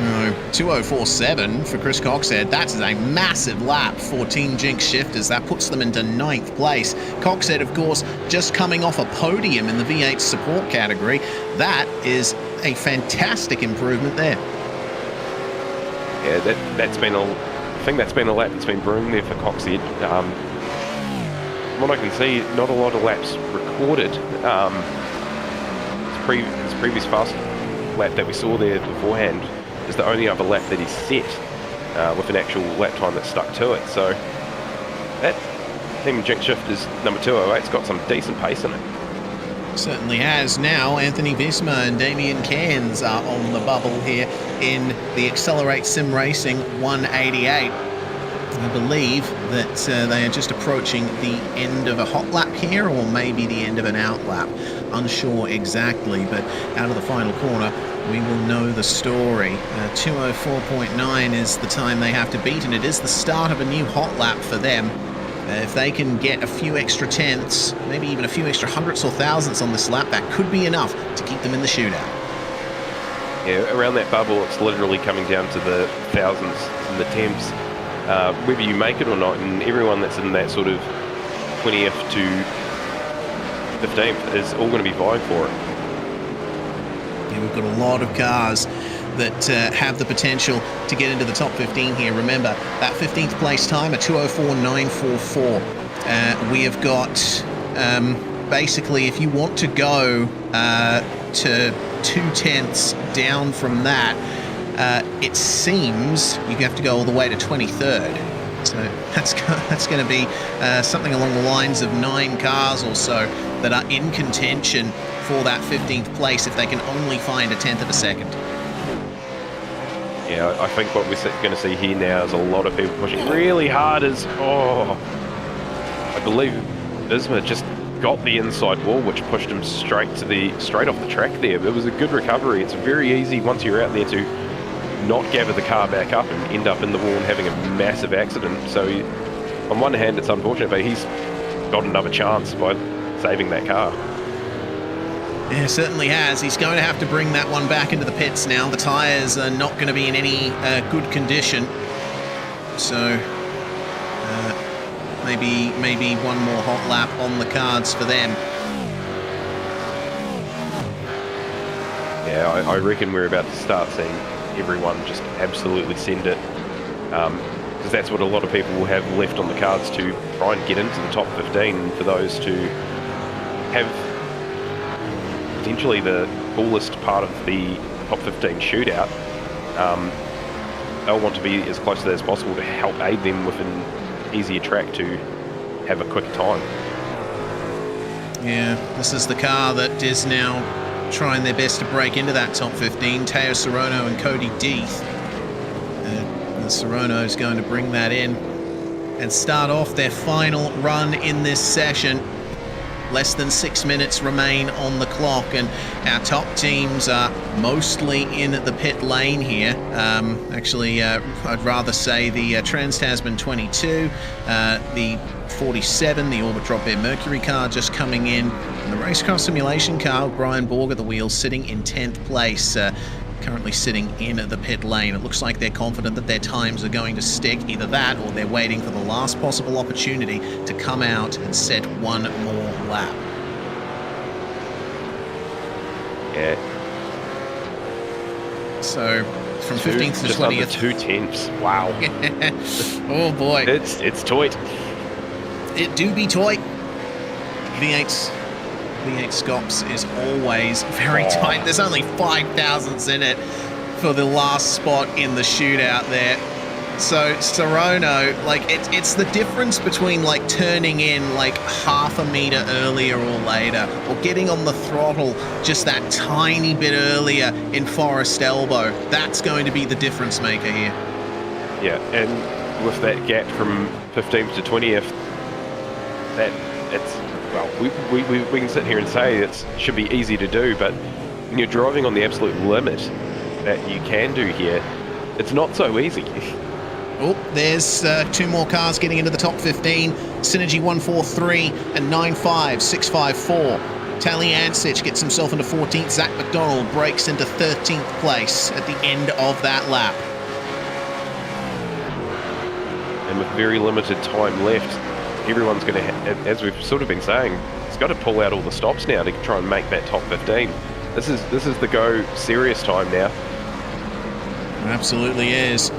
No, 2:04.7 for Chris Coxhead. That's a massive lap for Team Jinx Shifters. That puts them into 9th place. Coxhead, of course, just coming off a podium in the V8 support category. That is a fantastic improvement there. Yeah, that's been a lap that's been brewing there for Coxhead. From what I can see, not a lot of laps recorded. His previous fast lap that we saw there beforehand is the only other lap that he's set with an actual lap time that stuck to it. So that Team Jinx Shifters number 208's got some decent pace in it. Certainly has. Now Anthony Visma and Damien Cairns are on the bubble here in the Accelerate Sim Racing 188. I believe that they are just approaching the end of a hot lap here, or maybe the end of an out lap. Unsure exactly, but out of the final corner we will know the story. 2:04.9 is the time they have to beat, and it is the start of a new hot lap for them. If they can get a few extra tenths, maybe even a few extra hundredths or thousandths on this lap, that could be enough to keep them in the shootout. Yeah, around that bubble, it's literally coming down to the thousands and the tenths, whether you make it or not, and everyone that's in that sort of 20th to 15th is all going to be vying for it. Yeah, we've got a lot of cars that have the potential to get into the top 15 here. Remember, that 15th place time, a 2:04.944. We have got, basically, if you want to go to 2 tenths down from that, it seems you have to go all the way to 23rd. So that's going to be something along the lines of 9 cars or so that are in contention for that 15th place if they can only find a tenth of a second. Yeah, I think what we're going to see here now is a lot of people pushing really hard. I believe Visma just got the inside wall, which pushed him straight off the track there. It was a good recovery. It's very easy once you're out there to not gather the car back up and end up in the wall and having a massive accident. So on one hand, it's unfortunate, but he's got another chance by saving that car. Yeah, certainly has. He's going to have to bring that one back into the pits now. The tyres are not going to be in any good condition. So maybe one more hot lap on the cards for them. Yeah, I reckon we're about to start seeing everyone just absolutely send it. Because that's what a lot of people will have left on the cards to try and get into the top 15. And for those to have potentially the coolest part of the top 15 shootout, they'll want to be as close to that as possible to help aid them with an easier track to have a quicker time. Yeah, this is the car that is now trying their best to break into that top 15. Teo Sorono and Cody Deeth. And Sorono is going to bring that in and start off their final run in this session. Less than 6 minutes remain on the clock, and our top teams are mostly in the pit lane here. Actually, I'd rather say the Trans-Tasman 22, the 47, the Orbit Drop Air Mercury car just coming in, and the Racecraft Simulation car, Brian Borg at the wheel, sitting in 10th place. Currently sitting in the pit lane. It looks like they're confident that their times are going to stick. Either that, or they're waiting for the last possible opportunity to come out and set one more lap. Yeah, So from 15th to just 20th. under 2/10. Wow. Oh boy. It's tight. It do be tight. V8SCOPS is always very tight. There's only 5 thousandths in it for the last spot in the shootout there. So Sorono, like it's the difference between like turning in like half a meter earlier or later, or getting on the throttle just that tiny bit earlier in Forest Elbow. That's going to be the difference maker here. Yeah, and with that gap from 15th to 20th, we can sit here and say it should be easy to do, but when you're driving on the absolute limit that you can do here, it's not so easy. Oh, there's 2 more cars getting into the top 15. Synergy 143 and 95654. Taliancic gets himself into 14th. Zach McDonald breaks into 13th place at the end of that lap. And with very limited time left, everyone's going to, as we've sort of been saying, it's got to pull out all the stops now to try and make that top 15. This is the go serious time now. Absolutely is.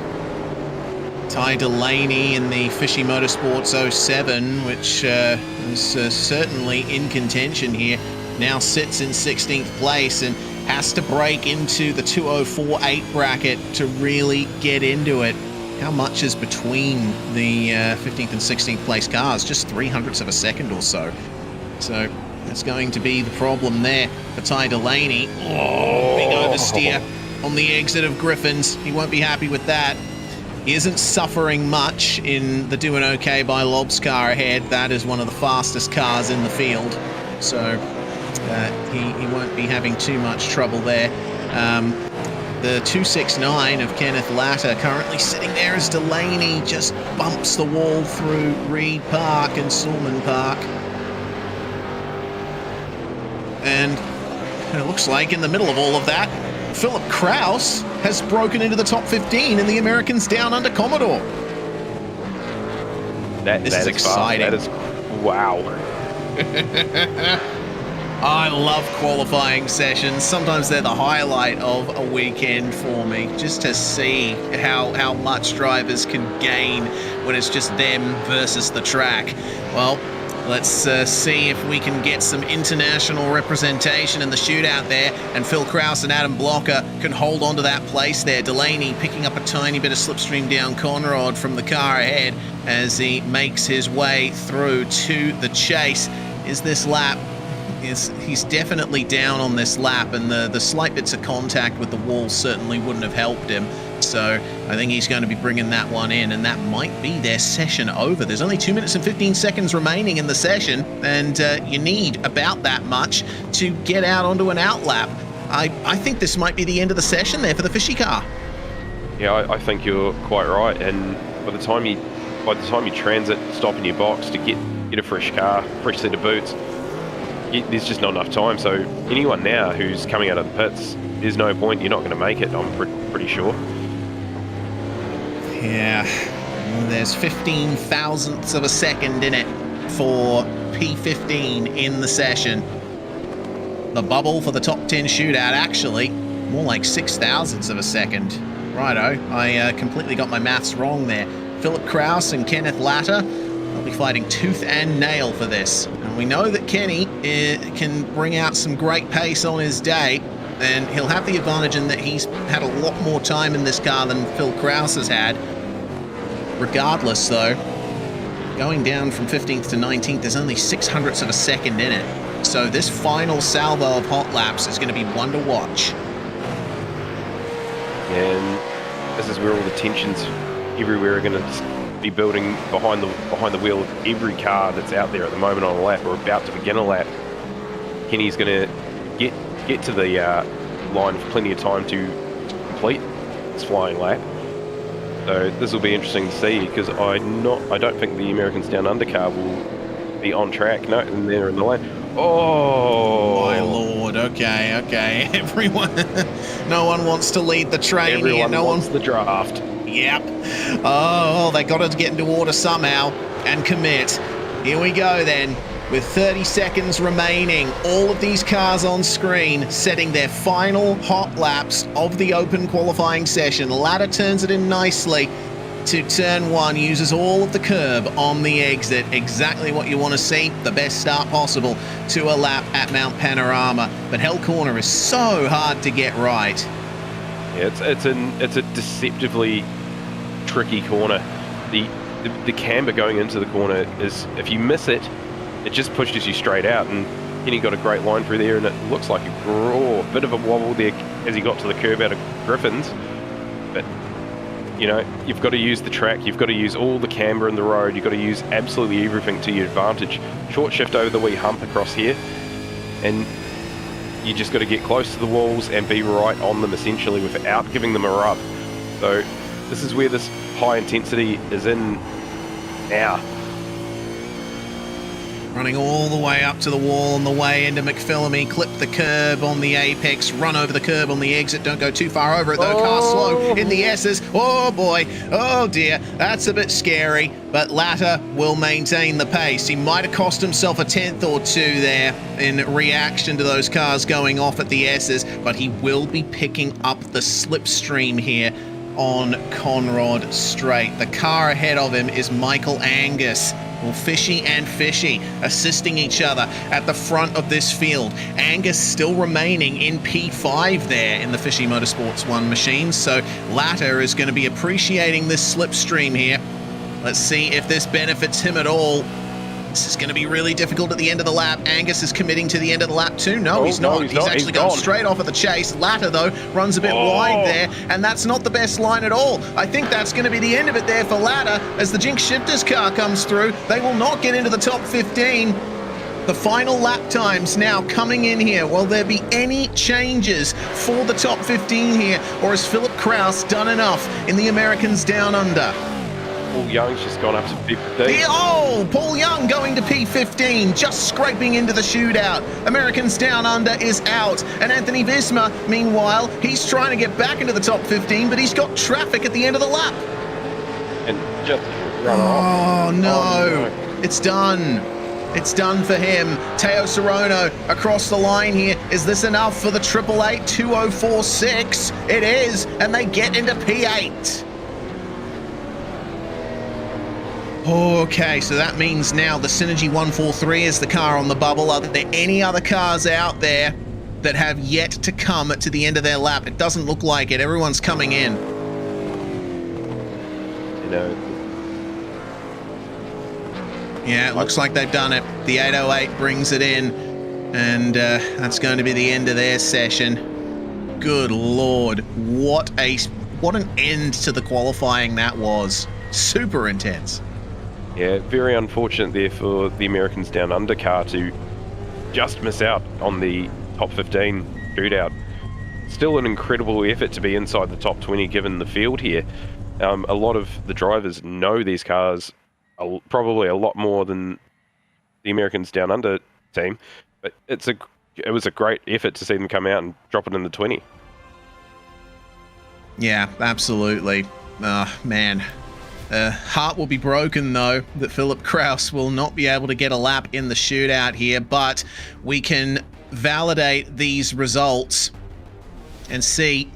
Ty Delaney in the Fishy Motorsports 07, which is certainly in contention here, now sits in 16th place and has to break into the 204.8 bracket to really get into it. How much is between the 15th and 16th place cars? Just 0.03 of a second or so. So that's going to be the problem there for Ty Delaney. Oh, big oversteer on the exit of Griffins. He won't be happy with that. He isn't suffering much in the Doing Okay by Lob's car ahead. That is one of the fastest cars in the field. So he won't be having too much trouble there. The 269 of Kenneth Latta currently sitting there as Delaney just bumps the wall through Reed Park and Stallman Park. And it looks like in the middle of all of that, Philip Kraus has broken into the top 15 in the Americans Down Under Commodore. This is exciting. That is, wow. I love qualifying sessions. Sometimes they're the highlight of a weekend for me, just to see how much drivers can gain when it's just them versus the track. Well, let's see if we can get some international representation in the shootout there, and Phil Kraus and Adam Blocker can hold on to that place there. Delaney picking up a tiny bit of slipstream down Conrad from the car ahead as he makes his way through to the chase. Is this lap? He's definitely down on this lap, and the slight bits of contact with the wall certainly wouldn't have helped him. So I think he's going to be bringing that one in, and that might be their session over. There's only 2 minutes and 15 seconds remaining in the session, and you need about that much to get out onto an outlap. I think this might be the end of the session there for the Fishy car. Yeah, I think you're quite right. And by the time you transit, stop in your box to get a fresh car, fresh set of boots, there's just not enough time. So anyone now who's coming out of the pits, there's no point. You're not going to make it, I'm pretty sure. Yeah, there's 15 thousandths of a second in it for P15 in the session. The bubble for the top 10 shootout, actually, more like 6 thousandths of a second. Righto, I completely got my maths wrong there. Philip Kraus and Kenneth Latta, they'll be fighting tooth and nail for this. And we know that Kenny can bring out some great pace on his day, and he'll have the advantage in that he's had a lot more time in this car than Phil Kraus has had. Regardless, though, going down from 15th to 19th, there's only 0.06 of a second in it. So this final salvo of hot laps is going to be one to watch. And this is where all the tensions everywhere are going to be building behind the wheel of every car that's out there at the moment on a lap or about to begin a lap. Kenny's going to get to the line with plenty of time to complete this flying lap. So this will be interesting to see, because I don't think the Americans Down Under car will be on track. No, and they're in the lane. Oh my lord! Okay. Everyone, no one wants to lead the train here. Everyone wants the draft. Yep. Oh, they got to get into order somehow and commit. Here we go then. with 30 seconds remaining. All of these cars on screen setting their final hot laps of the open qualifying session. Ladder turns it in nicely to turn 1, uses all of the curb on the exit. Exactly what you want to see, the best start possible to a lap at Mount Panorama. But Hell Corner is so hard to get right. Yeah, it's a deceptively tricky corner. The camber going into the corner is, if you miss it, it just pushes you straight out, and Kenny got a great line through there, and it looks like a bit of a wobble there as he got to the curb out of Griffin's. But, you know, you've got to use the track, you've got to use all the camber in the road, you've got to use absolutely everything to your advantage. Short shift over the wee hump across here, and you just got to get close to the walls and be right on them, essentially, without giving them a rub. So this is where this high intensity is in now. Running all the way up to the wall on the way into McPhillamy, clip the curb on the apex, run over the curb on the exit, don't go too far over it though, car slow in the S's, oh boy, oh dear, that's a bit scary, but Latta will maintain the pace. He might have cost himself a tenth or two there in reaction to those cars going off at the S's, but he will be picking up the slipstream here on Conrod Straight. The car ahead of him is Michael Angus. Well, Fishy and Fishy assisting each other at the front of this field. Angus still remaining in P5 there in the Fishy Motorsports 1 machine, so Latta is going to be appreciating this slipstream here. Let's see if this benefits him at all. This is going to be really difficult at the end of the lap. Angus is committing to the end of the lap too. No, he's not. He's actually gone straight off at the chase. Latta, though, runs a bit wide there, and that's not the best line at all. I think that's going to be the end of it there for Latta as the Jinx Shifters car comes through. They will not get into the top 15. The final lap times now coming in here. Will there be any changes for the top 15 here, or has Philip Kraus done enough in the Americans Down Under? Paul Young's just gone up to P15. Oh, Paul Young going to P15, just scraping into the shootout. Americans Down Under is out. And Anthony Visma, meanwhile, he's trying to get back into the top 15, but he's got traffic at the end of the lap. And just run off. Oh, no. It's done. It's done for him. Teo Sorono across the line here. Is this enough for the 888 2046? It is, and they get into P8. Okay, so that means now the Synergy 143 is the car on the bubble. Are there any other cars out there that have yet to come to the end of their lap? It doesn't look like it. Everyone's coming in. You know. Yeah, it looks like they've done it. The 808 brings it in, and that's going to be the end of their session. Good Lord, what an end to the qualifying that was. Super intense. Yeah, very unfortunate there for the Americans Down Under car to just miss out on the top 15 shootout. Still an incredible effort to be inside the top 20 given the field here. A lot of the drivers know these cars probably a lot more than the Americans Down Under team, but it was a great effort to see them come out and drop it in the 20. Yeah, absolutely. Man. Heart will be broken, though, that Philip Kraus will not be able to get a lap in the shootout here, but we can validate these results and see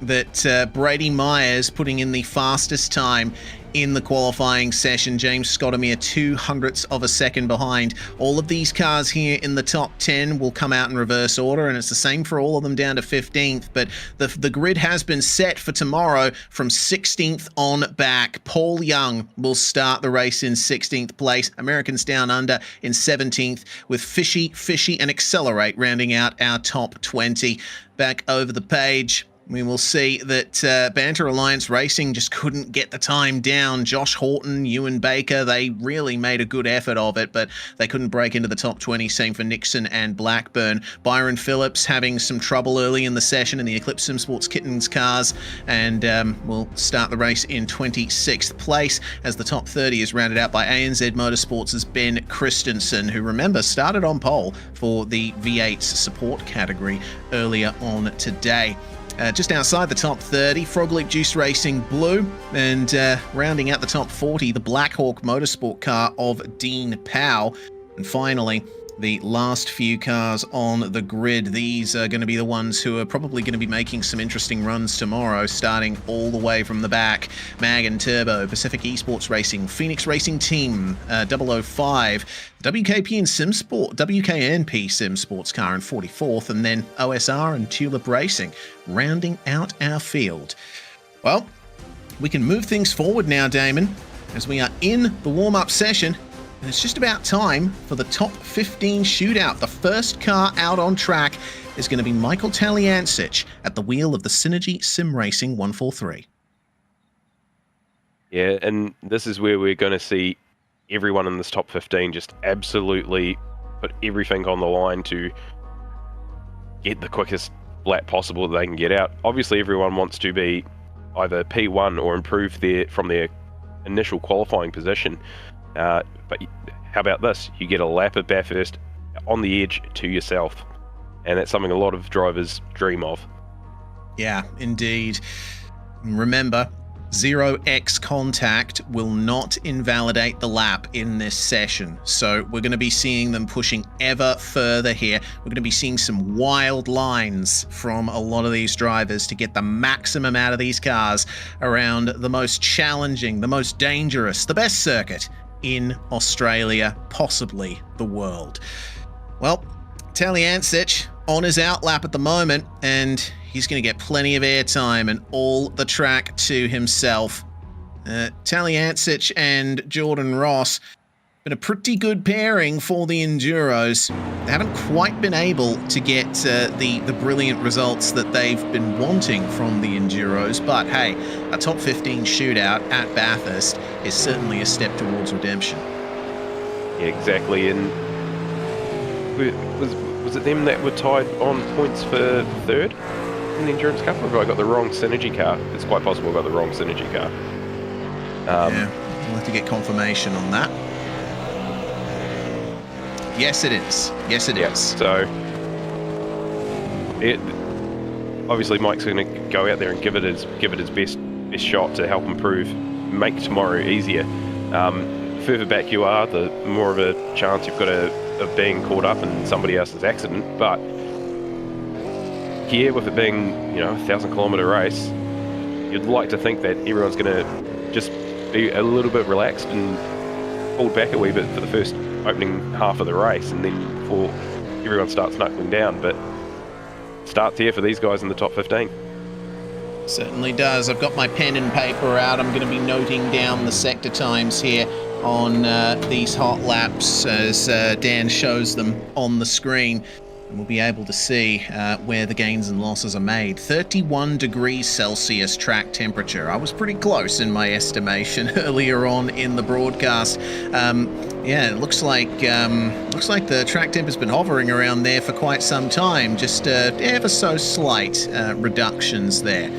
that Brady Myers putting in the fastest time in the qualifying session. James Scott a mere 0.02 of a second behind. All of these cars here in the top 10 will come out in reverse order, and it's the same for all of them down to 15th, but the grid has been set for tomorrow from 16th on back. Paul Young will start the race in 16th place. Americans Down Under in 17th, with Fishy, and Accelerate rounding out our top 20. Back over the page, we will see that Banter Alliance Racing just couldn't get the time down. Josh Horton, Ewan Baker, they really made a good effort of it, but they couldn't break into the top 20. Same for Nixon and Blackburn. Byron Phillips having some trouble early in the session in the Eclipse Sim Sports Kittens cars, and will start the race in 26th place as the top 30 is rounded out by ANZ Motorsports' Ben Christensen, who, remember, started on pole for the V8's support category earlier on today. Just outside the top 30, Frog Leap Juice Racing Blue, and rounding out the top 40, the Blackhawk Motorsport car of Dean Powell. And finally, the last few cars on the grid. These are going to be the ones who are probably going to be making some interesting runs tomorrow, starting all the way from the back. Mag and Turbo, Pacific Esports Racing, Phoenix Racing Team 005, WKP and SimSport, WKNP Sim Sports Car in 44th, and then OSR and Tulip Racing rounding out our field. Well, we can move things forward now, Damon, as we are in the warm-up session. And it's just about time for the top 15 shootout. The first car out on track is going to be Michael Taliancic at the wheel of the Synergy Sim Racing 143. Yeah, and this is where we're going to see everyone in this top 15 just absolutely put everything on the line to get the quickest lap possible that they can get out. Obviously, everyone wants to be either P1 or improve from their initial qualifying position. But how about this? You get a lap at Bathurst on the edge to yourself. And that's something a lot of drivers dream of. Yeah, indeed. Remember, 0x contact will not invalidate the lap in this session. So we're going to be seeing them pushing ever further here. We're going to be seeing some wild lines from a lot of these drivers to get the maximum out of these cars around the most challenging, the most dangerous, the best circuit in Australia, possibly the world. Well, Taliancic on his outlap at the moment, and he's going to get plenty of airtime and all the track to himself. Taliancic and Jordan Ross been a pretty good pairing for the Enduros. They haven't quite been able to get the brilliant results that they've been wanting from the Enduros, but hey, a top 15 shootout at Bathurst is certainly a step towards redemption. Yeah, exactly. And was it them that were tied on points for third in the Endurance Cup, or have I got the wrong Synergy car? It's quite possible I got the wrong Synergy car. Yeah, we'll have to get confirmation on that. Yes, it is. Yes, it is. So, obviously, Mike's going to go out there and give it his best shot to help improve, make tomorrow easier. Further back you are, the more of a chance you've got of being caught up in somebody else's accident. But here, with it being a 1,000-kilometre race, you'd like to think that everyone's going to just be a little bit relaxed and pulled back a wee bit for the first opening half of the race, and then before everyone starts knuckling down. But starts here for these guys in the top 15. Certainly does. I've got my pen and paper out. I'm going to be noting down the sector times here on these hot laps as Dan shows them on the screen. And we'll be able to see where the gains and losses are made. 31 degrees Celsius track temperature. I was pretty close in my estimation earlier on in the broadcast. Yeah, it looks like the track temp has been hovering around there for quite some time. Just ever so slight reductions there.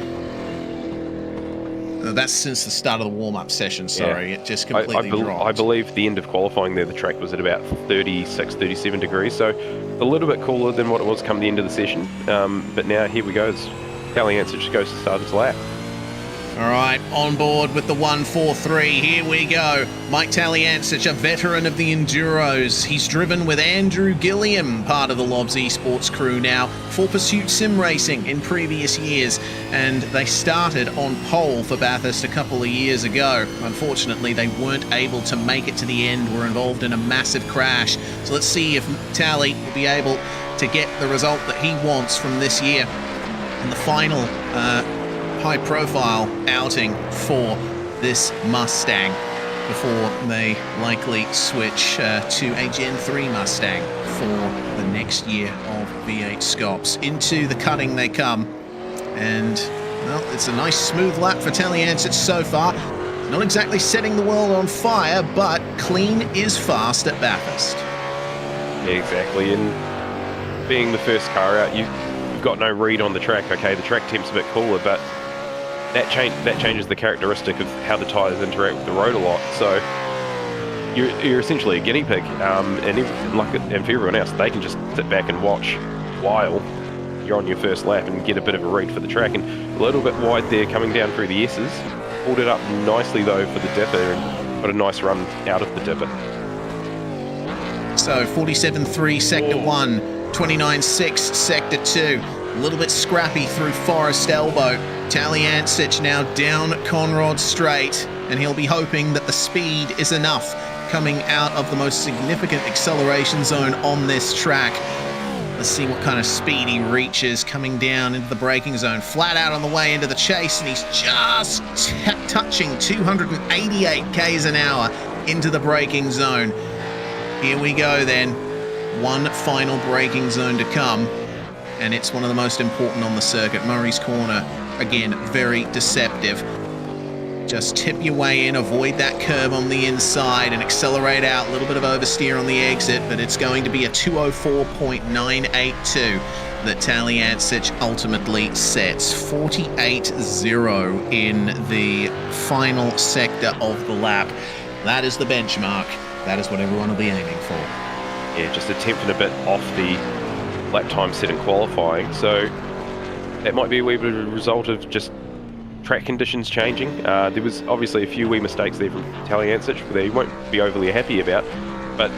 That's since the start of the warm-up session, sorry. Yeah. It just completely dropped. I believe the end of qualifying there, the track was at about 36, 37 degrees, so a little bit cooler than what it was come the end of the session. But now, here we go. Taliancic just goes to start his lap. All right, on board with the 143. Here we go. Mike Taliancic, a veteran of the Enduros. He's driven with Andrew Gilliam, part of the Lobs Esports crew now, for Pursuit Sim Racing in previous years. And they started on pole for Bathurst a couple of years ago. Unfortunately, they weren't able to make it to the end, were involved in a massive crash. So let's see if Tally will be able to get the result that he wants from this year. And the final high-profile outing for this Mustang before they likely switch to a Gen 3 Mustang for the next year of V8SCOPS. Into the cutting they come, and well, it's a nice smooth lap for Taliancic so far. Not exactly setting the world on fire, but clean is fast at Bathurst. Yeah, exactly, and being the first car out, you've got no read on the track. Okay, the track temp's a bit cooler, but that changes the characteristic of how the tyres interact with the road a lot. So you're essentially a guinea pig, and for everyone else, they can just sit back and watch while you're on your first lap and get a bit of a read for the track. And a little bit wide there coming down through the S's. Pulled it up nicely though for the dipper and got a nice run out of the dipper. So 47.3 Sector 1, 29.6 Sector 2. A little bit scrappy through Forest Elbow. Talyancic now down Conrod Straight, and he'll be hoping that the speed is enough coming out of the most significant acceleration zone on this track. Let's see what kind of speed he reaches coming down into the braking zone. Flat out on the way into the chase, and he's just touching 288 k's an hour into the braking zone. Here we go then. One final braking zone to come, and it's one of the most important on the circuit. Murray's Corner, again, very deceptive. Just tip your way in, avoid that curb on the inside, and accelerate out. A little bit of oversteer on the exit, but it's going to be a 204.982 that Talyancic ultimately sets. 48.0 in the final sector of the lap. That is the benchmark. That is what everyone will be aiming for. Yeah, just a tenth and a bit off the lap time set in qualifying, so that might be a wee bit of a result of just track conditions changing. There was obviously a few wee mistakes there from Talyancic that he won't be overly happy about, but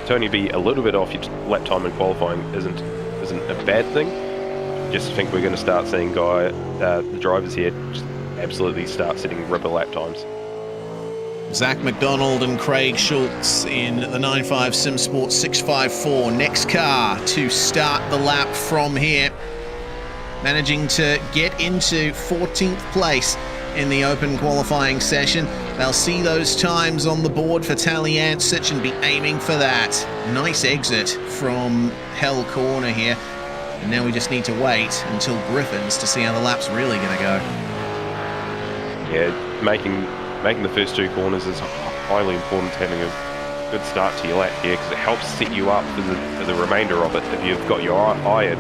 to only be a little bit off your lap time in qualifying isn't a bad thing. Just think we're going to start seeing the drivers here just absolutely start setting ripper lap times. Zach McDonald and Craig Schultz in the 9.5 SimSport 654. Next car to start the lap from here. Managing to get into 14th place in the open qualifying session. They'll see those times on the board for Talyancic and be aiming for that. Nice exit from Hell Corner here. And now we just need to wait until Griffins to see how the lap's really going to go. Yeah, making the first two corners is highly important, having a good start to your lap here, because it helps set you up for the remainder of it. If you've got your eye in,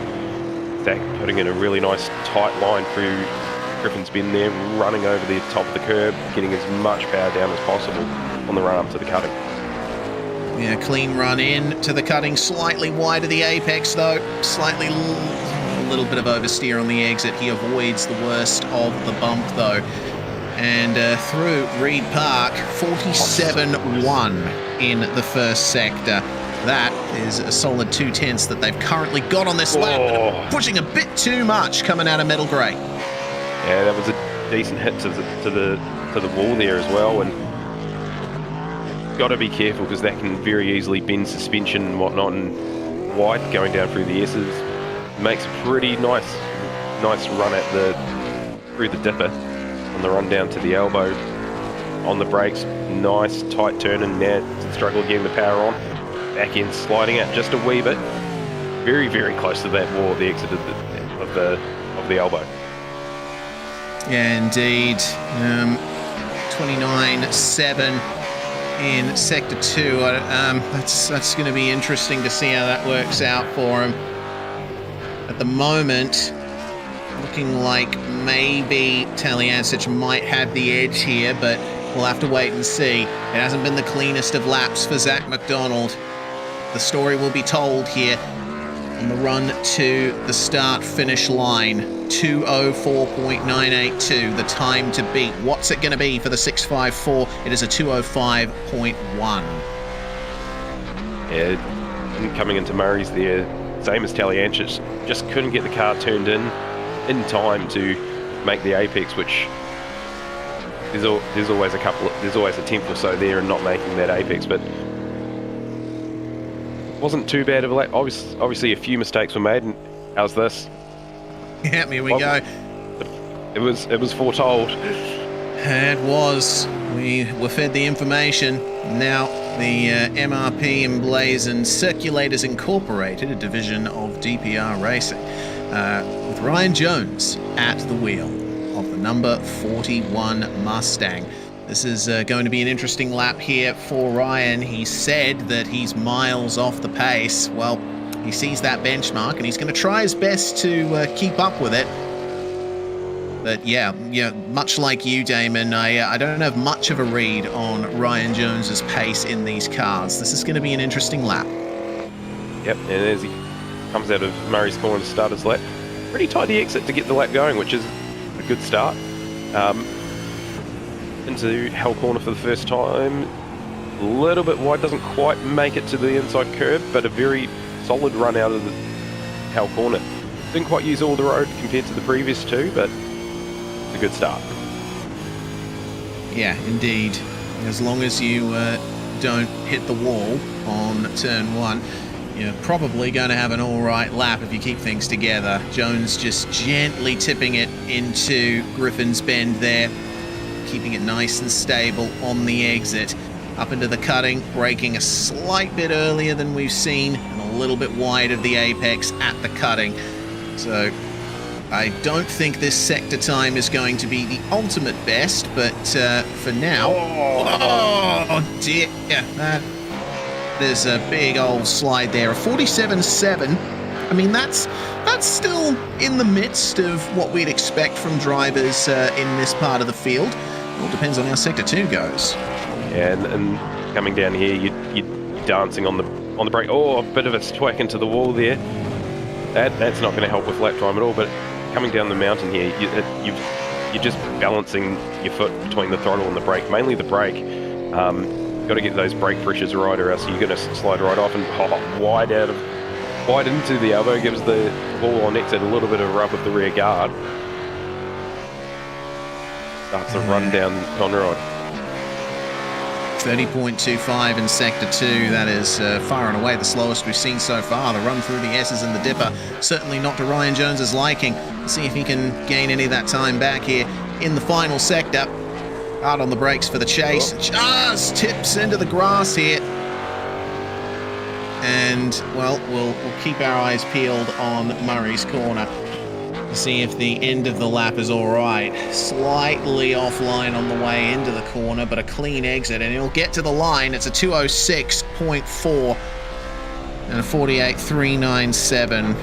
Zach putting in a really nice tight line through Griffin's Bend there, running over the top of the curb, getting as much power down as possible on the run up to the cutting. Yeah, clean run in to the cutting, slightly wide of the apex though, slightly a little bit of oversteer on the exit. He avoids the worst of the bump though. And through Reed Park, 47.1 in the first sector. That is a solid 2/10 that they've currently got on this lap, but pushing a bit too much coming out of Metal Grey. Yeah, that was a decent hit to the wall there as well, and got to be careful because that can very easily bend suspension and whatnot. And White going down through the S's makes a pretty nice run at through the dipper on the run down to the elbow. On the brakes, nice tight turn, and now struggle getting the power on. Back end sliding out just a wee bit, very close to that wall at the exit of the elbow. Yeah, indeed. 29.7 in sector 2. That's going to be interesting to see how that works out for him. At the moment, looking like maybe Talyancic might have the edge here, but we'll have to wait and see. It hasn't been the cleanest of laps for Zach McDonald. The story will be told here on the run to the start-finish line. 204.982, the time to beat. What's it going to be for the 654? It is a 205.1. Yeah, and coming into Murray's there, same as Talyancic, just couldn't get the car turned in time to make the apex, which there's always a tenth or so there and not making that apex, but wasn't too bad of a lap. Obviously a few mistakes were made, and how's this? Yeah, here we go. It was foretold. It was. We were fed the information. Now the MRP emblazoned Circulators Incorporated, a division of DPR Racing, with Ryan Jones at the wheel of the number 41 Mustang. This is going to be an interesting lap here for Ryan. He said that he's miles off the pace. Well, he sees that benchmark and he's going to try his best to keep up with it. But yeah, much like you, Damon, I don't have much of a read on Ryan Jones's pace in these cars. This is going to be an interesting lap. Yep, and as he comes out of Murray's Corner to start his lap, pretty tidy exit to get the lap going, which is a good start. Into Hell Corner for the first time. a little bit wide, doesn't quite make it to the inside curb, but a very solid run out of the tail corner. Didn't quite use all the road compared to the previous two, but it's a good start. Yeah, indeed. As long as you don't hit the wall on turn 1, you're probably going to have an all-right lap if you keep things together. Jones just gently tipping it into Griffin's Bend there, keeping it nice and stable on the exit. Up into the cutting, braking a slight bit earlier than we've seen, and a little bit wide of the apex at the cutting. So I don't think this sector time is going to be the ultimate best, but for now... Oh dear! There's a big old slide there. A 47.7. I mean, that's still in the midst of what we'd expect from drivers in this part of the field. It all depends on how Sector 2 goes. Yeah, and coming down here, you're dancing on the brake. Oh, a bit of a thwack into the wall there. That's not going to help with lap time at all, but coming down the mountain here, you're just balancing your foot between the throttle and the brake, mainly the brake. Got to get those brake pressures right, or else you're going to slide right off and wide into the elbow, gives the ball on exit a little bit of rub of the rear guard. Starts to run down Conrod. 30.25 in Sector 2. That is far and away the slowest we've seen so far. The run through the S's and the dipper, certainly not to Ryan Jones's liking. Let's see if he can gain any of that time back here in the final sector. Hard on the brakes for the chase. Just tips into the grass here. And, well, we'll keep our eyes peeled on Murray's corner to see if the end of the lap is all right. Slightly offline on the way into the corner, but a clean exit, and he'll get to the line. It's a 206.4 and a 48.397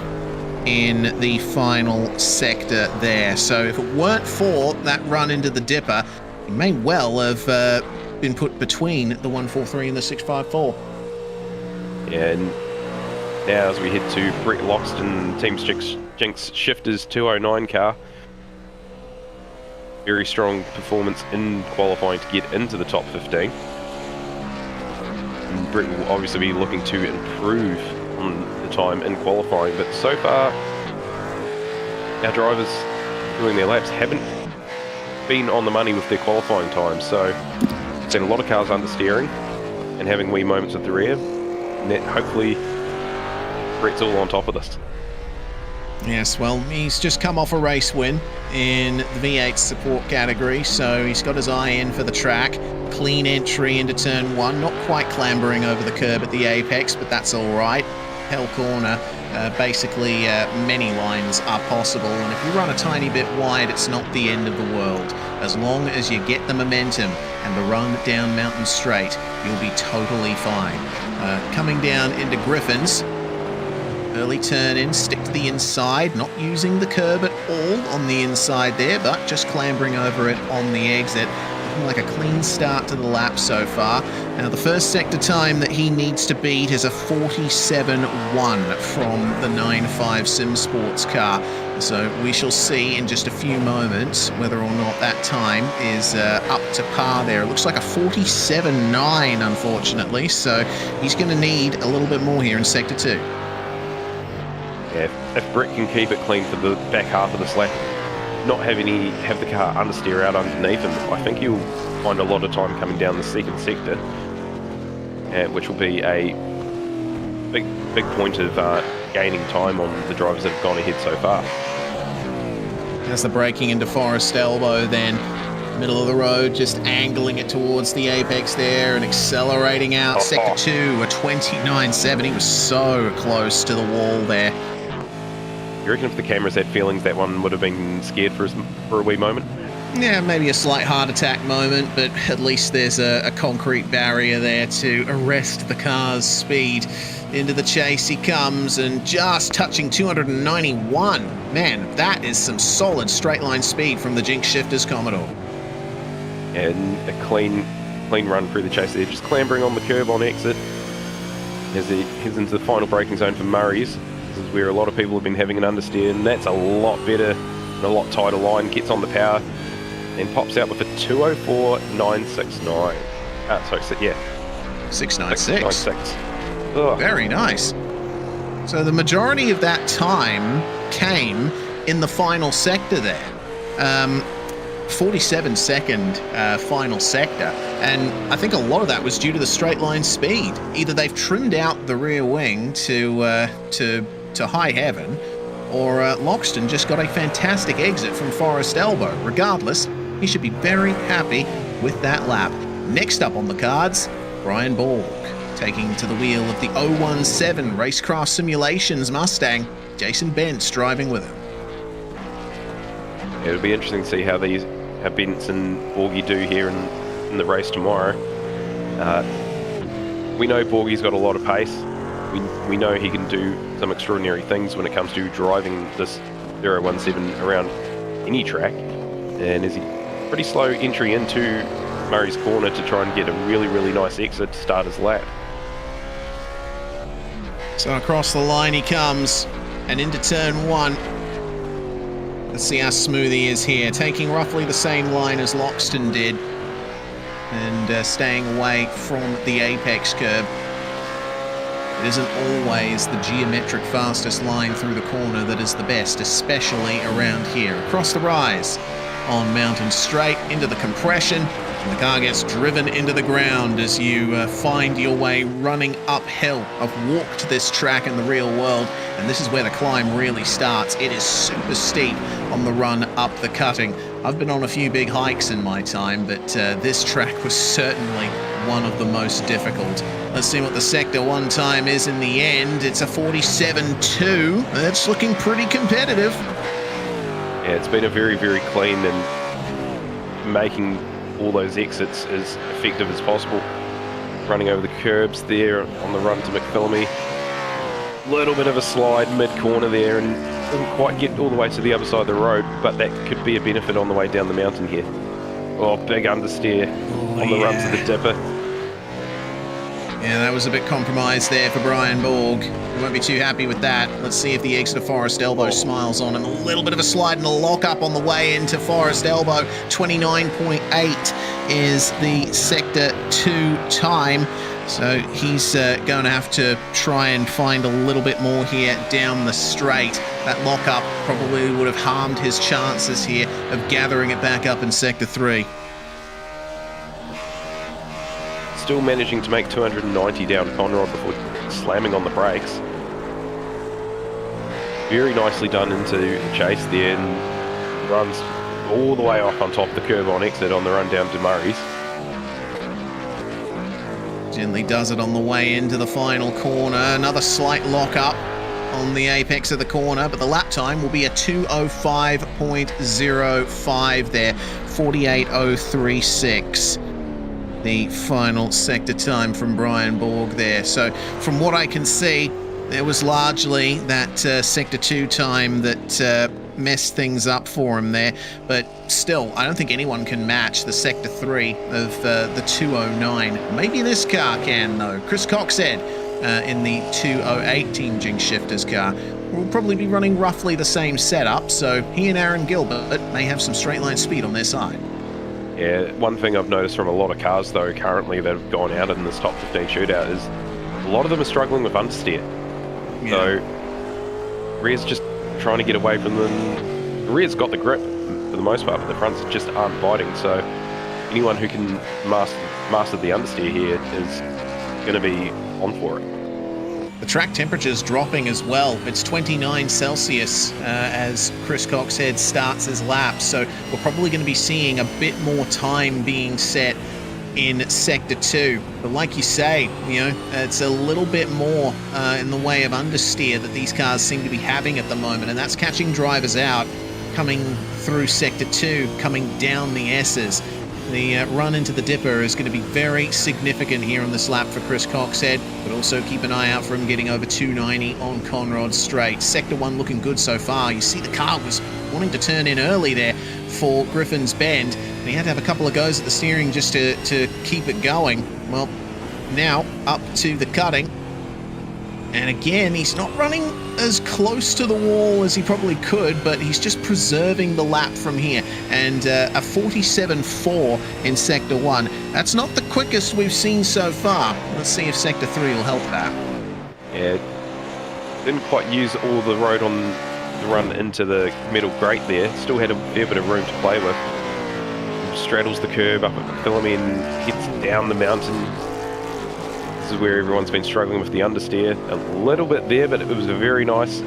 in the final sector there. So if it weren't for that run into the dipper, he may well have been put between the 143 and the 654. And now as we head to Brett Loxton, Team Jinx Shifters 209 car. Very strong performance in qualifying to get into the top 15. And Brett will obviously be looking to improve on the time in qualifying, but so far our drivers doing their laps haven't been on the money with their qualifying time, so it's been a lot of cars understeering and having wee moments at the rear, and that hopefully Brett's all on top of this. Yes, well, he's just come off a race win in the V8 support category, so he's got his eye in for the track. Clean entry into turn 1, not quite clambering over the curb at the apex, but that's all right. Hell corner, basically many lines are possible, and if you run a tiny bit wide, it's not the end of the world. As long as you get the momentum and the run down Mountain Straight, you'll be totally fine. Coming down into Griffin's, early turn in, stick to the inside, not using the curb at all on the inside there, but just clambering over it on the exit. Like a clean start to the lap so far. Now the first sector time that he needs to beat is a 47.1 from the 9.5 Sim Sports car. So we shall see in just a few moments whether or not that time is up to par there. It looks like a 47.9 unfortunately, so he's going to need a little bit more here in sector 2. Yeah, if Brett can keep it clean for the back half of this lap, not have the car understeer out underneath him, I think you'll find a lot of time coming down the second sector, which will be a big point of gaining time on the drivers that have gone ahead so far. That's the braking into Forest Elbow then. Middle of the road, just angling it towards the apex there and accelerating out. Sector 2, a 29.7. He was so close to the wall there. You reckon if the cameras had feelings, that one would have been scared for a wee moment? Yeah, maybe a slight heart attack moment, but at least there's a concrete barrier there to arrest the car's speed. Into the chase he comes, and just touching 291. Man, that is some solid straight line speed from the Jinx Shifters Commodore. And a clean run through the chase there, just clambering on the curb on exit as he heads into the final braking zone for Murray's. This is where a lot of people have been having an understeer, and that's a lot better and a lot tighter line. Gets on the power and pops out with a 204.969. 696. 696. Ugh. Very nice. So the majority of that time came in the final sector there. 47-second final sector, and I think a lot of that was due to the straight line speed. Either they've trimmed out the rear wing to high heaven, or Loxton just got a fantastic exit from Forest Elbow. Regardless, he should be very happy with that lap. Next up on the cards, Brian Borg, taking to the wheel of the 017 Racecraft Simulations Mustang. Jason Bentz driving with him. It'll be interesting to see how Bentz and Borgie do here in the race tomorrow. We know Borgie's got a lot of pace. We know he can do some extraordinary things when it comes to driving this 017 around any track. And is he pretty slow entry into Murray's corner to try and get a really, really nice exit to start his lap. So across the line he comes, and into turn 1. Let's see how smooth he is here, taking roughly the same line as Loxton did, and staying away from the apex curb. It isn't always the geometric fastest line through the corner that is the best, especially around here. Across the rise on Mountain Straight, into the compression, and the car gets driven into the ground as you find your way running uphill. I've walked this track in the real world, and this is where the climb really starts. It is super steep on the run up the cutting. I've been on a few big hikes in my time, but this track was certainly one of the most difficult. Let's see what the Sector 1 time is in the end. It's a 47.2. That's looking pretty competitive. Yeah, it's been a very, very clean, and making all those exits as effective as possible. Running over the curbs there on the run to McPhillamy. Little bit of a slide mid-corner there, and didn't quite get all the way to the other side of the road, but that could be a benefit on the way down the mountain here. Oh, big understeer on the run to the dipper. Yeah, that was a bit compromised there for Brian Borg. We won't be too happy with that. Let's see if the exit of Forest Elbow smiles on him. A little bit of a slide and a lock-up on the way into Forest Elbow. 29.8 is the Sector 2 time. So he's going to have to try and find a little bit more here down the straight. That lock-up probably would have harmed his chances here of gathering it back up in Sector 3. Still managing to make 290 down Conrod before slamming on the brakes. Very nicely done into the chase there, and runs all the way off on top of the curb on exit on the run down to Murray's. Gently does it on the way into the final corner. Another slight lock up on the apex of the corner, but the lap time will be a 2:05.05 there. 48.036. The final sector time from Brian Borg there. So from what I can see, there was largely that Sector 2 time that messed things up for him there. But still, I don't think anyone can match the Sector 3 of the 209. Maybe this car can, though. Chris Coxhead in the 208 Team Jinx Shifters car will probably be running roughly the same setup, so he and Aaron Gilbert may have some straight line speed on their side. Yeah, one thing I've noticed from a lot of cars, though, currently that have gone out in this top 15 shootout is a lot of them are struggling with understeer. Yeah. So, rear's just trying to get away from them. The rear's got the grip for the most part, but the fronts just aren't biting. So, anyone who can master the understeer here is going to be on for it. The track temperature's dropping as well. It's 29 Celsius as Chris Coxhead starts his lap, so we're probably going to be seeing a bit more time being set in Sector 2. But like you say, you know, it's a little bit more in the way of understeer that these cars seem to be having at the moment, and that's catching drivers out coming through Sector 2, coming down the S's. The run into the dipper is going to be very significant here on this lap for Chris Coxhead, but also keep an eye out for him getting over 290 on Conrod Straight. Sector 1 looking good so far. You see the car was wanting to turn in early there for Griffin's Bend, and he had to have a couple of goes at the steering just to keep it going. Well, now up to the cutting. And again, he's not running as close to the wall as he probably could, but he's just preserving the lap from here. And a 47.4 in Sector 1. That's not the quickest we've seen so far. Let's see if Sector 3 will help that. Yeah, didn't quite use all the road on the run into the middle grate there. Still had a fair bit of room to play with. Straddles the curb up at Philomene and heads down the mountain. This is where everyone's been struggling with the understeer a little bit there, but it was a very nice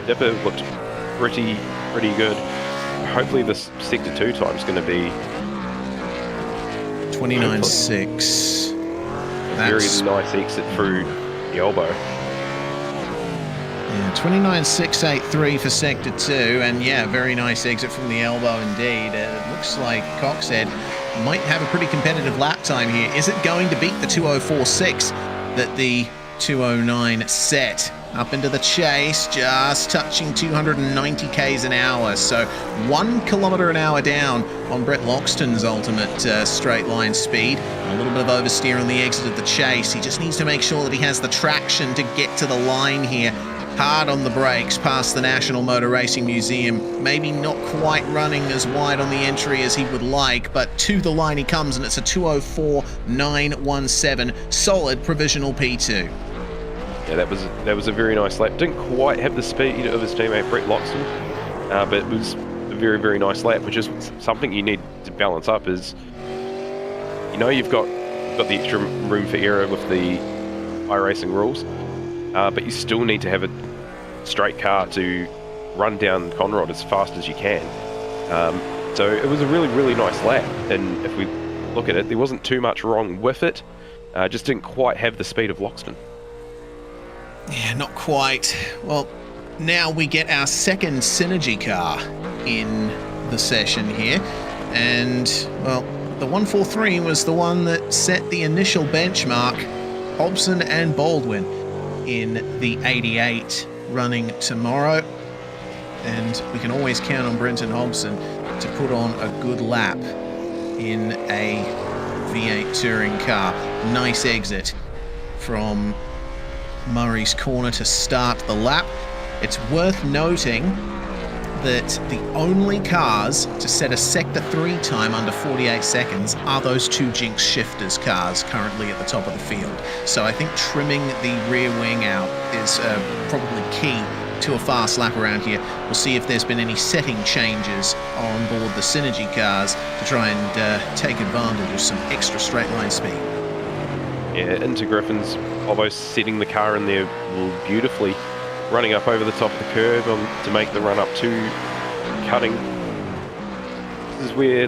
dipper. Looked pretty good. Hopefully this Sector 2 time is going to be 29.6. a very nice exit through the elbow. Yeah, 29.683 for Sector 2, and yeah, very nice exit from the elbow indeed. It looks like Coxhead might have a pretty competitive lap time here. Is it going to beat the 2:04.6 that the 2:09 set? Up into the chase, just touching 290 k's an hour, so 1 kilometre an hour down on Brett Loxton's ultimate straight line speed. A little bit of oversteer on the exit of the chase. He just needs to make sure that he has the traction to get to the line here. Hard on the brakes past the National Motor Racing Museum. Maybe not quite running as wide on the entry as he would like, but to the line he comes, and it's a 2:04.917. Solid provisional P2. Yeah, that was a very nice lap. Didn't quite have the speed of his teammate Brett Loxton, but it was a very nice lap, which is something you need to balance up. Is you've got the extra room for error with the iRacing rules, but you still need to have a straight car to run down Conrod as fast as you can. So it was a really nice lap, and if we look at it, there wasn't too much wrong with it. Just didn't quite have the speed of Loxton. Yeah, not quite. Well, now we get our second Synergy car in the session here, and well, the 143 was the one that set the initial benchmark. Hobson and Baldwin in the 88 running tomorrow, and we can always count on Brenton Hobson to put on a good lap in a V8 touring car. Nice exit from Murray's Corner to start the lap. It's worth noting that the only cars to set a Sector 3 time under 48 seconds are those two Jinx Shifters cars currently at the top of the field. So I think trimming the rear wing out is probably key to a fast lap around here. We'll see if there's been any setting changes on board the Synergy cars to try and take advantage of some extra straight line speed. Yeah, into Griffin's almost setting the car in there beautifully, running up over the top of the curb to make the run up to cutting. This is where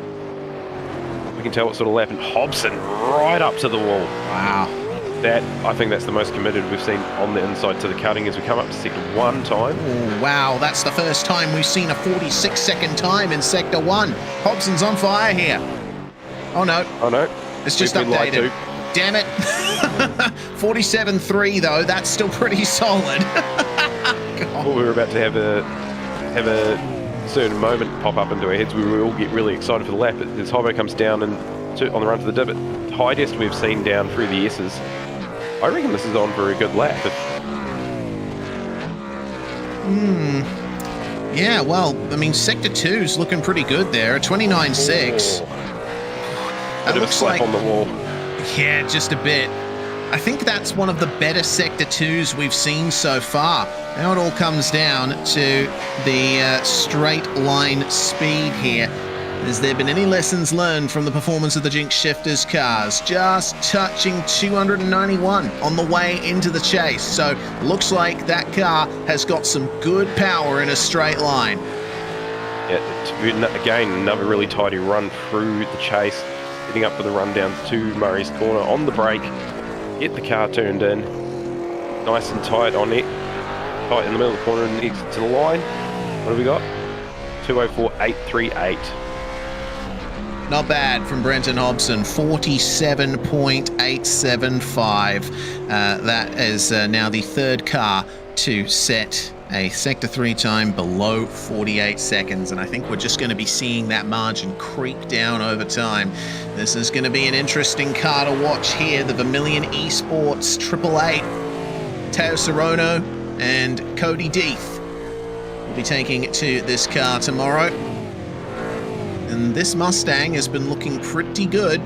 we can tell what sort of lap, and Hobson right up to the wall. Wow. I think that's the most committed we've seen on the inside to the cutting as we come up to Sector 1 time. Oh, wow, that's the first time we've seen a 46-second time in Sector 1. Hobson's on fire here. Oh no. It's just updated. Damn it. 47.3 though, that's still pretty solid. Well, we were about to have a certain moment pop up into our heads. We will all get really excited for the lap as Hobbo comes down and on the run to the divot. Highest we've seen down through the S's. I reckon this is on for a good lap. Yeah, well, I mean, Sector 2's looking pretty good there, a 29.6. That Bit of a looks slap like on the wall. Yeah, just a bit. I think that's one of the better Sector 2s we've seen so far. Now it all comes down to the straight line speed here. Has there been any lessons learned from the performance of the Jinx Shifters cars? Just touching 291 on the way into the chase. So looks like that car has got some good power in a straight line. Yeah, again, another really tidy run through the chase, getting up for the run down to Murray's Corner on the brake, get the car turned in, nice and tight on it, tight in the middle of the corner and exit to the line. What have we got? 2:04.838. Not bad from Brenton Hobson, 47.875. That is now the third car to set a Sector 3 time below 48 seconds, and I think we're just going to be seeing that margin creep down over time. This is going to be an interesting car to watch here, the Vermilion Esports 888. Teo Sorono and Cody Deeth will be taking to this car tomorrow. And this Mustang has been looking pretty good.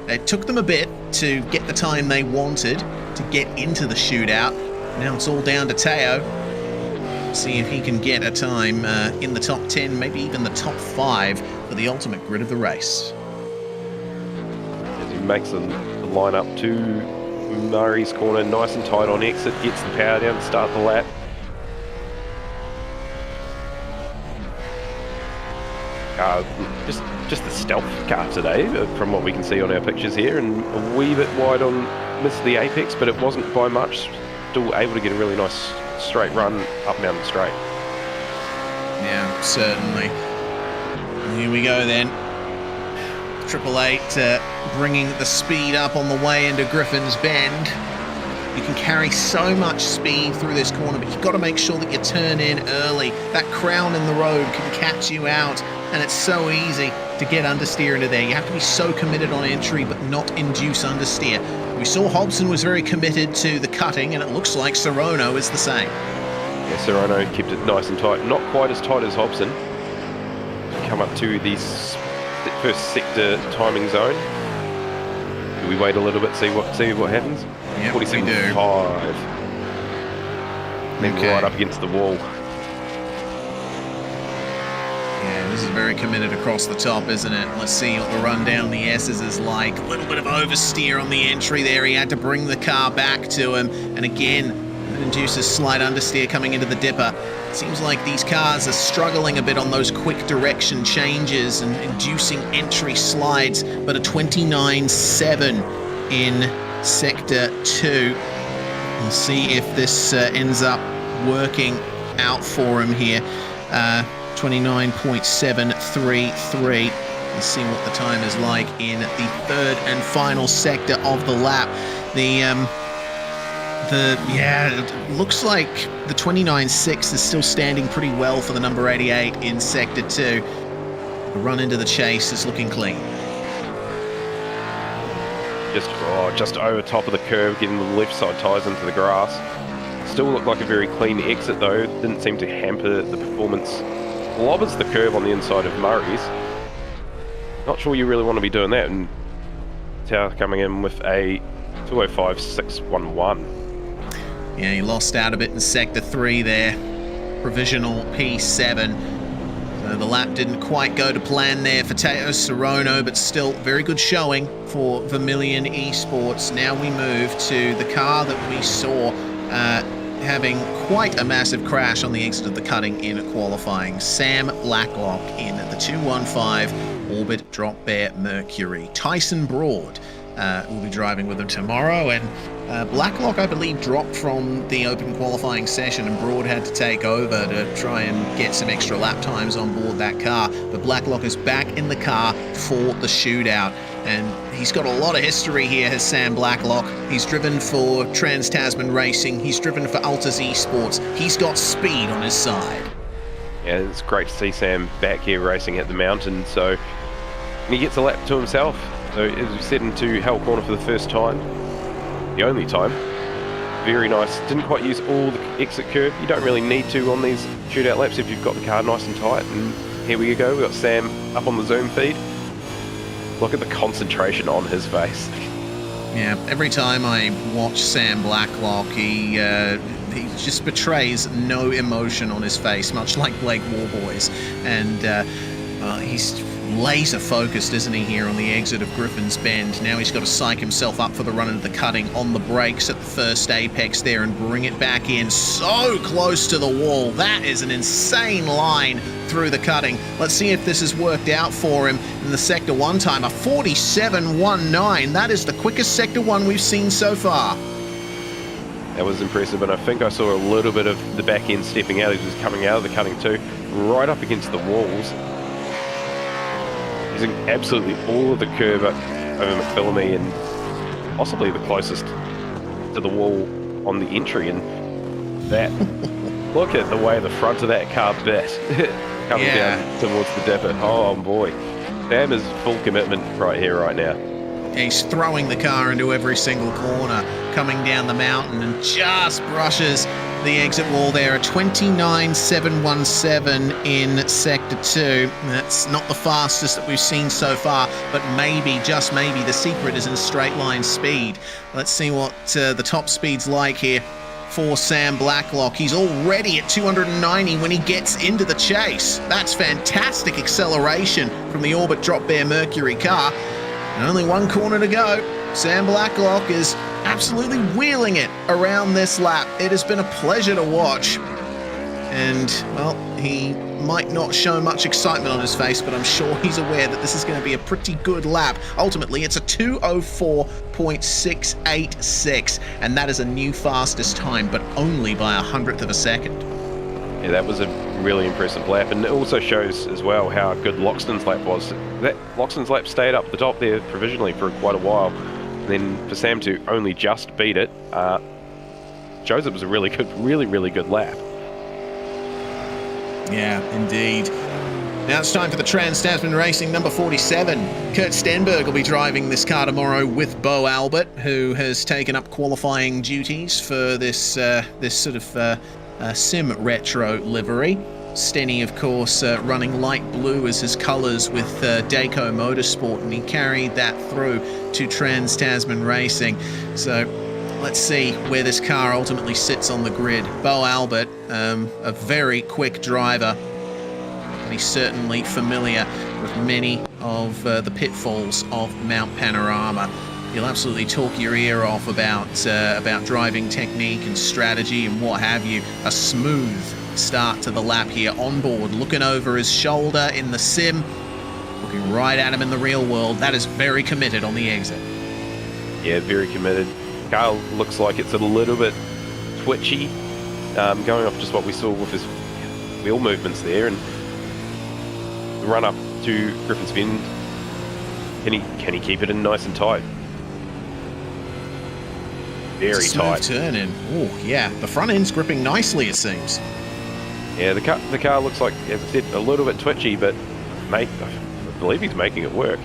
It took them a bit to get the time they wanted to get into the shootout. Now it's all down to Teo. See if he can get a time in the top 10, maybe even the top 5 for the ultimate grid of the race. As he makes the line up to Murray's corner, nice and tight on exit, gets the power down to start the lap. Just the stealth car today, from what we can see on our pictures here, and a wee bit wide on missed the apex, but it wasn't by much. Still able to get a really nice straight run up Mountain Straight. Yeah, certainly. Here we go then. 888 bringing the speed up on the way into Griffin's Bend. You can carry so much speed through this corner, but you've got to make sure that you turn in early. That crown in the road can catch you out, and it's so easy to get understeer into there. You have to be so committed on entry, but not induce understeer. We saw Hobson was very committed to the cutting, and it looks like Sorono is the same. Yeah, Sorono kept it nice and tight. Not quite as tight as Hobson. Come up to the first sector timing zone. Do we wait a little bit, see what happens? Yep, 47.5. Then right up against the wall. Yeah, this is very committed across the top, isn't it? Let's see what the run down the S's is like. A little bit of oversteer on the entry there. He had to bring the car back to him. And again, it induces slight understeer coming into the dipper. It seems like these cars are struggling a bit on those quick direction changes and inducing entry slides, but a 29.7 in Sector 2. We'll see if this ends up working out for him here. 29.733. Let's see what the time is like in the third and final sector of the lap. It looks like the 29.6 is still standing pretty well for the number 88 in Sector 2. The run into the chase is looking clean. Just over top of the curve, getting the left side tyres into the grass. Still looked like a very clean exit though. Didn't seem to hamper the performance. Lobbers the curve on the inside of Murray's. Not sure you really want to be doing that. And Tao coming in with a 205.611. Yeah, he lost out a bit in Sector 3 there. Provisional P7. So the lap didn't quite go to plan there for Teo Sorono, but still very good showing for Vermilion Esports. Now we move to the car that we saw having quite a massive crash on the exit of the cutting in qualifying. Sam Blacklock in the 215 Orbit Drop Bear Mercury. Tyson Broad will be driving with him tomorrow, and Blacklock, I believe, dropped from the open qualifying session, and Broad had to take over to try and get some extra lap times on board that car. But Blacklock is back in the car for the shootout, and he's got a lot of history here, has Sam Blacklock. He's driven for Trans-Tasman Racing, he's driven for Altus Esports, he's got speed on his side. Yeah, it's great to see Sam back here racing at the mountain, so he gets a lap to himself. So as we set into Hell Corner for the first time, the only time. Very nice. Didn't quite use all the exit curve. You don't really need to on these shootout laps if you've got the car nice and tight. And here we go. We've got Sam up on the Zoom feed. Look at the concentration on his face. Yeah, every time I watch Sam Blacklock, he just betrays no emotion on his face, much like Blake Warboys. And he's laser focused, isn't he, here on the exit of Griffin's Bend. Now he's got to psych himself up for the run into the cutting on the brakes at the first apex there and bring it back in so close to the wall. That is an insane line through the cutting. Let's see if this has worked out for him in the Sector 1 time. A 47.19. That is the quickest Sector 1 we've seen so far. That was impressive, and I think I saw a little bit of the back end stepping out. He was coming out of the cutting too, right up against the walls. Using absolutely all of the curve over McPhillamy and possibly the closest to the wall on the entry. And that, look at the way the front of that car bit coming down towards the dipper. Oh boy, Sam is full commitment right here, right now. He's throwing the car into every single corner, coming down the mountain, and just brushes the exit wall there. A 29.717 in Sector 2. That's not the fastest that we've seen so far, but maybe, just maybe, the secret is in straight line speed. Let's see what the top speed's like here for Sam Blacklock. He's already at 290 when he gets into the chase. That's fantastic acceleration from the Orbit Drop Bear Mercury car. And only one corner to go. Sam Blacklock is absolutely wheeling it around this lap. It has been a pleasure to watch. And, well, he might not show much excitement on his face, but I'm sure he's aware that this is going to be a pretty good lap. Ultimately, it's a 2:04.686, and that is a new fastest time, but only by 100th of a second. Yeah, that was a really impressive lap, and it also shows as well how good Loxton's lap was. That Loxton's lap stayed up the top there provisionally for quite a while. And then for Sam to only just beat it, shows it was a really good, really good lap. Yeah, indeed. Now it's time for the Trans-Tasman Racing number 47. Kurt Stenberg will be driving this car tomorrow with Bo Albert, who has taken up qualifying duties for this sort of sim retro livery. Stenny, of course, running light blue as his colours with Dayco Motorsport, and he carried that through to Trans-Tasman Racing. So let's see where this car ultimately sits on the grid. Bo Albert, a very quick driver, and he's certainly familiar with many of the pitfalls of Mount Panorama. He'll absolutely talk your ear off about driving technique and strategy and what have you. A smooth start to the lap here on board, looking over his shoulder in the sim, looking right at him in the real world. That is very committed on the exit. Yeah, very committed. Car looks like it's a little bit twitchy, going off just what we saw with his wheel movements there, and the run up to Griffin's Bend. Can he keep it in nice and tight? Very tight. Turn in. Oh yeah, the front end's gripping nicely, it seems. Yeah, the car looks like, as I said, a little bit twitchy, but I believe he's making it work.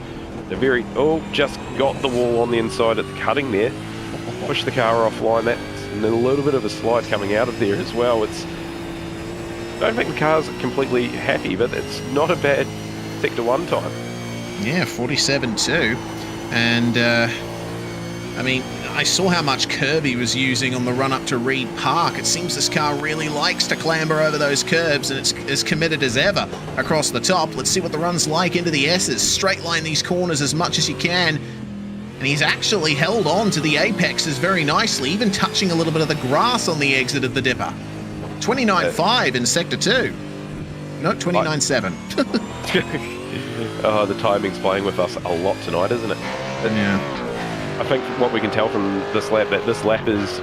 Just got the wall on the inside at the cutting there. Push the car offline. And then a little bit of a slide coming out of there as well. I don't think the car's completely happy, but it's not a bad Sector 1 time. Yeah, 47.2. And, I mean, I saw how much curb he was using on the run up to Reed Park. It seems this car really likes to clamber over those curbs, and it's as committed as ever across the top. Let's see what the run's like into the S's. Straight line these corners as much as you can. And he's actually held on to the apexes very nicely, even touching a little bit of the grass on the exit of the dipper. 29.5 in Sector 2. No, 29.7. Oh, the timing's playing with us a lot tonight, isn't it? Yeah. I think what we can tell from this lap, that this lap is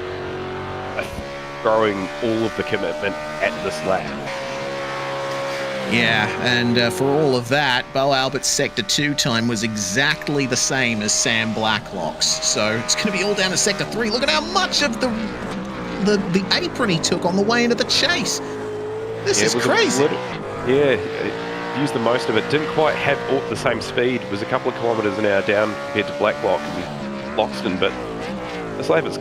throwing all of the commitment at this lap. Yeah, and for all of that, Bo Albert's Sector 2 time was exactly the same as Sam Blacklock's. So it's going to be all down to Sector 3. Look at how much of the apron he took on the way into the chase. This is crazy. Used the most of it. Didn't quite have all the same speed. It was a couple of kilometres an hour down compared to Blacklock and Loxton, but this lap's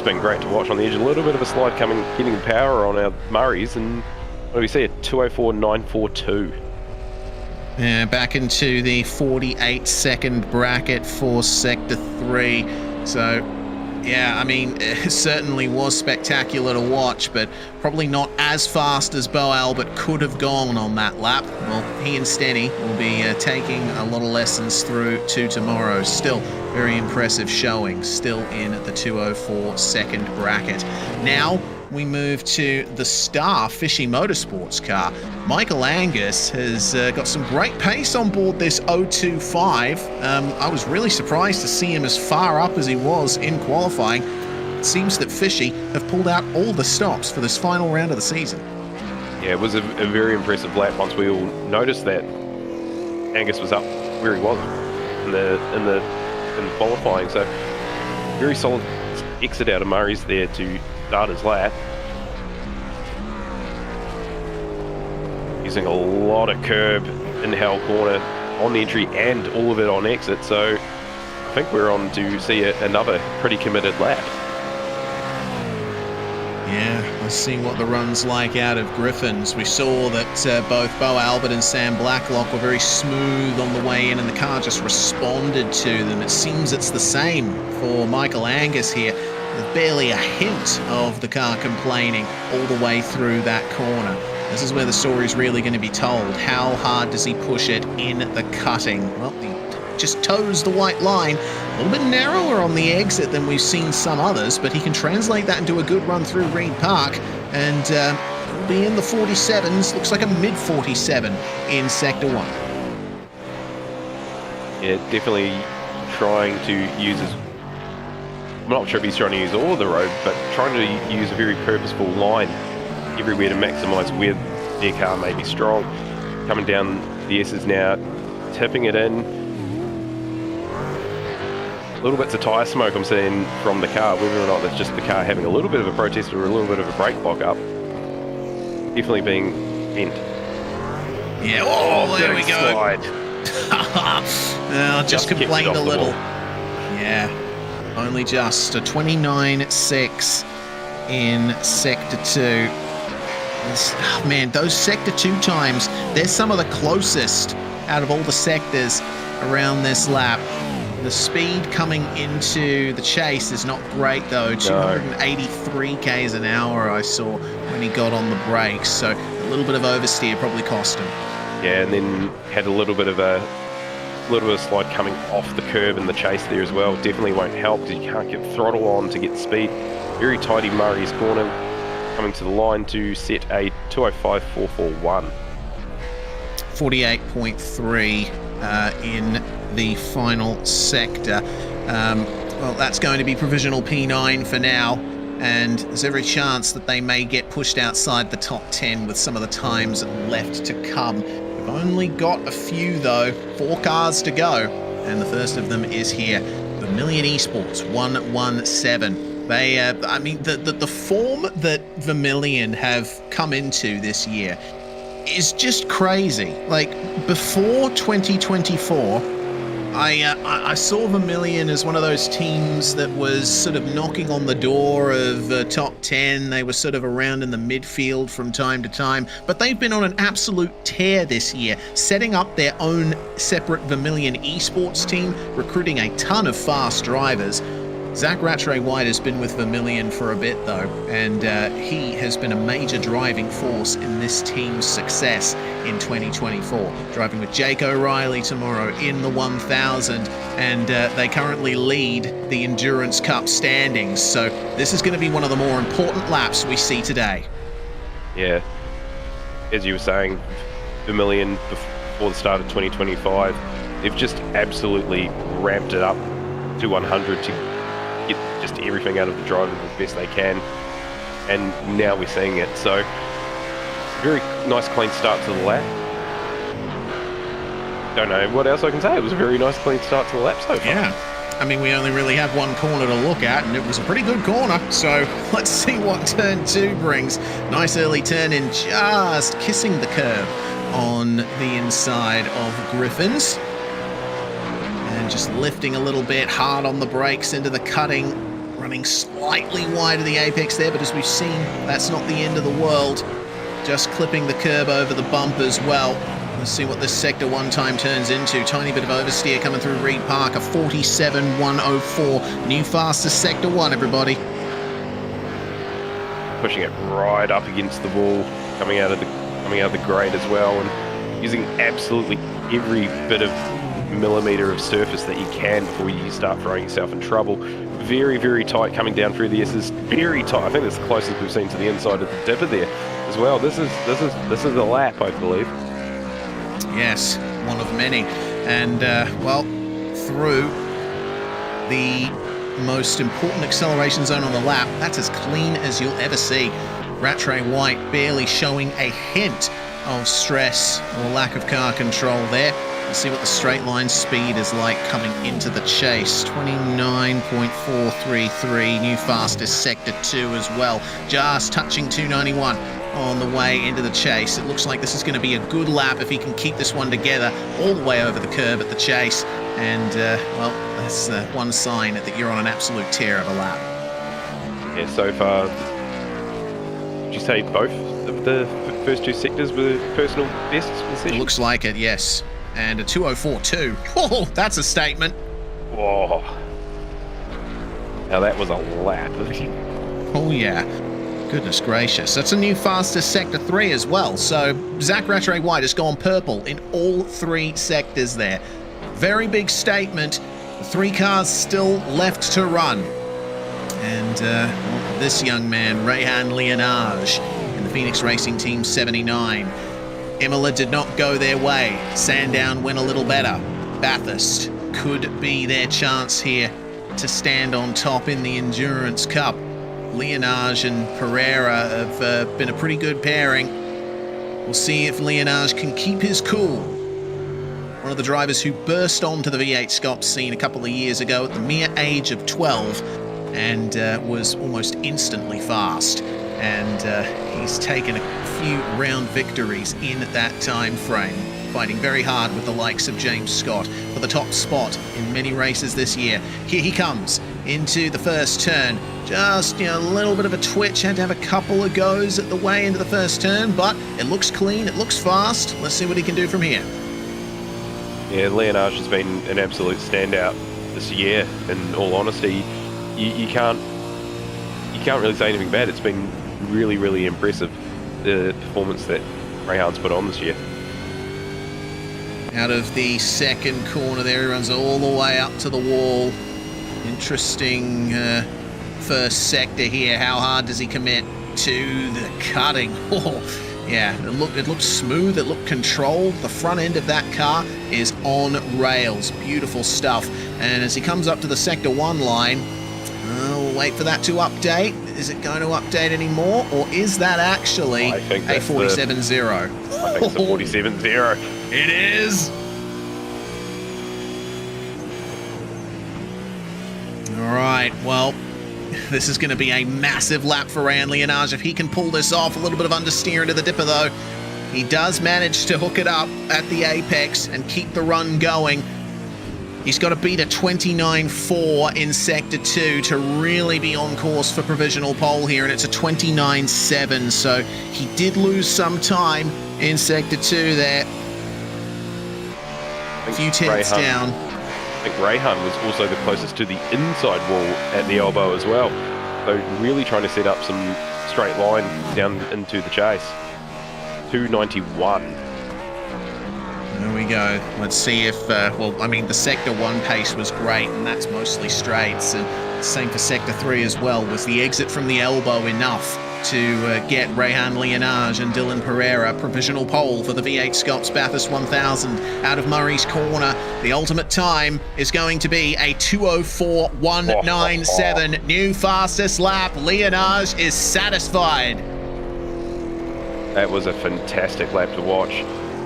been great to watch on the edge. A little bit of a slide getting the power on our Murrays, and what do we see? A 2:04.942. Yeah, back into the 48-second bracket for Sector 3. So, yeah, I mean, it certainly was spectacular to watch, but probably not as fast as Bo Albert could have gone on that lap. Well, he and Stenny will be taking a lot of lessons through to tomorrow. Still, very impressive showing, still in the 2:04 second bracket. Now, we move to the star Fishy Motorsports car. Michael Angus has got some great pace on board this 025. I was really surprised to see him as far up as he was in qualifying. It seems that Fishy have pulled out all the stops for this final round of the season. Yeah, it was a very impressive lap once we all noticed that Angus was up where he was in the qualifying. So very solid exit out of Murray's there to start his lap. Using a lot of curb in Hell Corner. on entry and all of it on exit. So I think we're on to see another pretty committed lap. Yeah, let's see what the run's like out of Griffins. We saw that both Bo Albert and Sam Blacklock were very smooth on the way in, and the car just responded to them. It seems it's the same for Michael Angus here. There's barely a hint of the car complaining all the way through that corner. This is where the story's really going to be told. How hard does he push it in the cutting? Well, he just toes the white line. A little bit narrower on the exit than we've seen some others, but he can translate that into a good run through Reed Park, and he'll be in the 47s. Looks like a mid-47 in Sector 1. Yeah, definitely trying to use his... I'm not sure if he's trying to use all of the road, but trying to use a very purposeful line everywhere to maximise where their car may be strong. Coming down the S's now, tipping it in. Little bits of tyre smoke I'm seeing from the car, whether or not that's just the car having a little bit of a protest or a little bit of a brake block up. Definitely being bent. Yeah, oh, there we go. Slide. Well, just complained a little. Yeah, only just a 29.6 in Sector 2. Oh, man, those Sector 2 times, they're some of the closest out of all the sectors around this lap. The speed coming into the chase is not great, though. 283 k's an hour I saw when he got on the brakes, so a little bit of oversteer probably cost him. Yeah, and then had a little bit of a slide coming off the curb in the chase there as well. Definitely won't help because you can't get throttle on to get speed. Very tidy Murray's corner, coming to the line to set a 205.441. 48.3 in the final sector. Well, that's going to be provisional P9 for now, and there's every chance that they may get pushed outside the top 10 with some of the times left to come. We've only got a few, though. 4 cars to go, and the first of them is here. Vermilion Esports 117. They, I mean, the form that Vermilion have come into this year is just crazy. Like, before 2024, I saw Vermilion as one of those teams that was sort of knocking on the door of top 10. They were sort of around in the midfield from time to time, but they've been on an absolute tear this year, setting up their own separate Vermilion Esports team, recruiting a ton of fast drivers. Zach Rattray-White has been with Vermilion for a bit, though, and he has been a major driving force in this team's success in 2024. Driving with Jake O'Reilly tomorrow in the 1000, and they currently lead the Endurance Cup standings, so this is going to be one of the more important laps we see today. Yeah, as you were saying, Vermilion before the start of 2025, they've just absolutely ramped it up to 100 to get just everything out of the drivers as best they can, and now we're seeing it. So very nice clean start to the lap. Don't know what else I can say. It was a very nice clean start to the lap so far. Yeah, I mean, we only really have one corner to look at, and it was a pretty good corner, so let's see what turn 2 brings. Nice early turn in, just kissing the curb on the inside of Griffins. Just lifting a little bit, hard on the brakes into the cutting, running slightly wide of the apex there, but as we've seen, that's not the end of the world. Just clipping the curb over the bump as well. Let's see what this Sector 1 time turns into. Tiny bit of oversteer coming through Reed Park, a 47.104. New fastest Sector 1, everybody. Pushing it right up against the wall, coming out of the grade as well, and using absolutely every bit of millimetre of surface that you can before you start throwing yourself in trouble. Very, very tight coming down through the S's. Very tight. I think that's the closest we've seen to the inside of the dipper there as well. This is a lap, I believe. Yes, one of many. And well, through the most important acceleration zone on the lap, that's as clean as you'll ever see. Rattray-White barely showing a hint of stress or lack of car control there. Let's see what the straight line speed is like coming into the chase. 29.433, new fastest Sector 2 as well. Just touching 291. on the way into the chase. It looks like this is going to be a good lap if he can keep this one together all the way over the curve at the chase. And, well, that's one sign that you're on an absolute tear of a lap. Yeah, so far, would you say both of the first two sectors were personal bests for the session? Looks like it, yes. And a 2:04.2. Oh, that's a statement. Whoa. Now that was a lap. Oh, yeah. Goodness gracious. That's a new fastest Sector 3 as well. So Zach Rattray White has gone purple in all three sectors there. Very big statement. 3 cars still left to run. And this young man, Rehan Leonage, in the Phoenix Racing Team 79. Imola did not go their way. Sandown went a little better. Bathurst could be their chance here to stand on top in the Endurance Cup. Leonage and Pereira have been a pretty good pairing. We'll see if Leonage can keep his cool. One of the drivers who burst onto the V8SCOPS scene a couple of years ago at the mere age of 12 and was almost instantly fast. And he's taken a few round victories in that time frame, fighting very hard with the likes of James Scott for the top spot in many races this year. Here he comes into the first turn. Just, a little bit of a twitch, had to have a couple of goes at the way into the first turn, but it looks clean, it looks fast. Let's see what he can do from here. Yeah, Leonage has been an absolute standout this year. In all honesty, you can't really say anything bad. It's been really, really impressive, the performance that Rehan's put on this year. Out of the second corner there, he runs all the way up to the wall. Interesting first sector here. How hard does he commit to the cutting? Oh, yeah, it looked smooth, it looked controlled. The front end of that car is on rails. Beautiful stuff. And as he comes up to the Sector 1 line, we'll wait for that to update. Is it going to update anymore, or is that actually a 47.0? I think it's a 47.0. It is! Alright, well, this is going to be a massive lap for Rehan Leonage if he can pull this off. A little bit of understeer into the dipper, though. He does manage to hook it up at the apex and keep the run going. He's got to beat a 29.4 in Sector 2 to really be on course for provisional pole here, and it's a 29.7, so he did lose some time in Sector 2 there. A few tenths down. I think Rehan was also the closest to the inside wall at the elbow as well. So really trying to set up some straight line down into the chase. 291. There we go. Let's see if, well, I mean, the Sector 1 pace was great, and that's mostly straights. And same for Sector 3 as well. Was the exit from the elbow enough to get Rehan Leonage and Dylan Pereira provisional pole for the V8SCOPS Bathurst 1000 out of Murray's corner? The ultimate time is going to be a 2:04.197. New fastest lap. Leonage is satisfied. That was a fantastic lap to watch.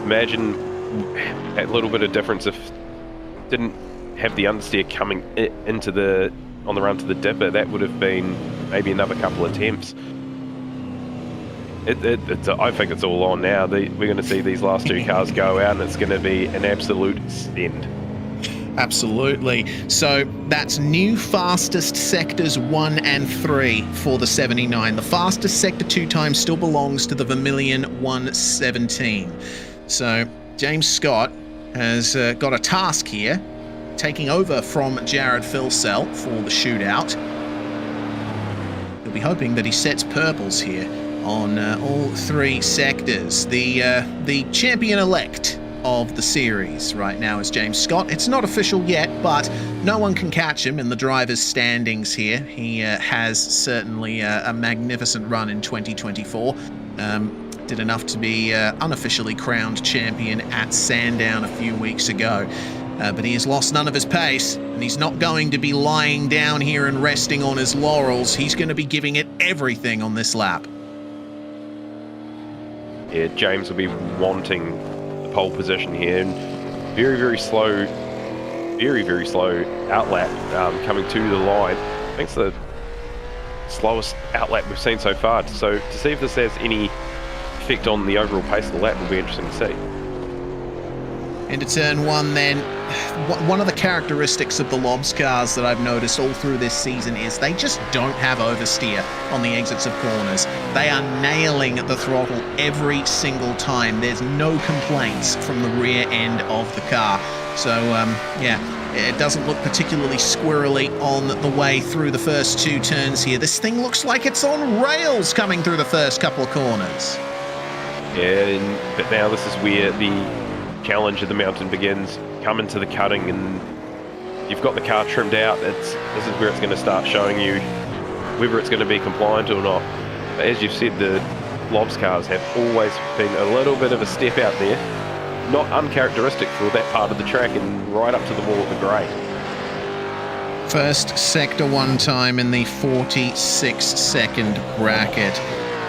Imagine that little bit of difference if didn't have the understeer coming into on the run to the dipper. That would have been maybe another couple attempts. I think it's all on now. We're going to see these last two cars go out, and it's going to be an absolute send. Absolutely. So that's new fastest sectors 1 and 3 for the 79. The fastest Sector 2 time still belongs to the Vermilion 117. So James Scott has got a task here, taking over from Jared Filsell for the shootout. He'll be hoping that he sets purples here on all three sectors. The champion-elect of the series right now is James Scott. It's not official yet, but no one can catch him in the drivers' standings here. He has certainly a magnificent run in 2024. Did enough to be unofficially crowned champion at Sandown a few weeks ago. But he has lost none of his pace, and he's not going to be lying down here and resting on his laurels. He's going to be giving it everything on this lap. Yeah, James will be wanting the pole position here, and very, very slow outlap coming to the line. I think it's the slowest outlap we've seen so far. So to see if this has any effect on the overall pace of the lap will be interesting to see. Into turn one then. One of the characteristics of the Lobs cars that I've noticed all through this season is they just don't have oversteer on the exits of corners. They are nailing the throttle every single time. There's no complaints from the rear end of the car. So, yeah, it doesn't look particularly squirrely on the way through the first two turns here. This thing looks like it's on rails coming through the first couple of corners. Yeah, but now this is where the challenge of the mountain begins. Come into the cutting and you've got the car trimmed out. This is where it's going to start showing you whether it's going to be compliant or not. But as you've said, the Lobs cars have always been a little bit of a step out there. Not uncharacteristic for that part of the track and right up to the wall of the grade. First sector one time in the 46-second bracket.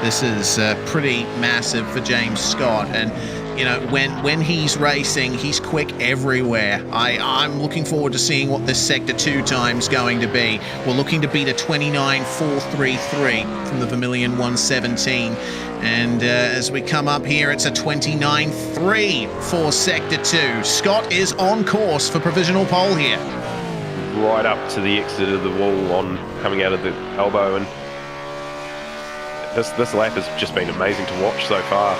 This is pretty massive for James Scott, and you know, when he's racing, he's quick everywhere. I'm looking forward to seeing what this sector 2 time's going to be. We're looking to beat a 29.433 from the Vermilion 117. And as we come up here, it's a 29.3 for sector 2. Scott is on course for provisional pole here. Right up to the exit of the wall on coming out of the elbow, and this lap has just been amazing to watch so far.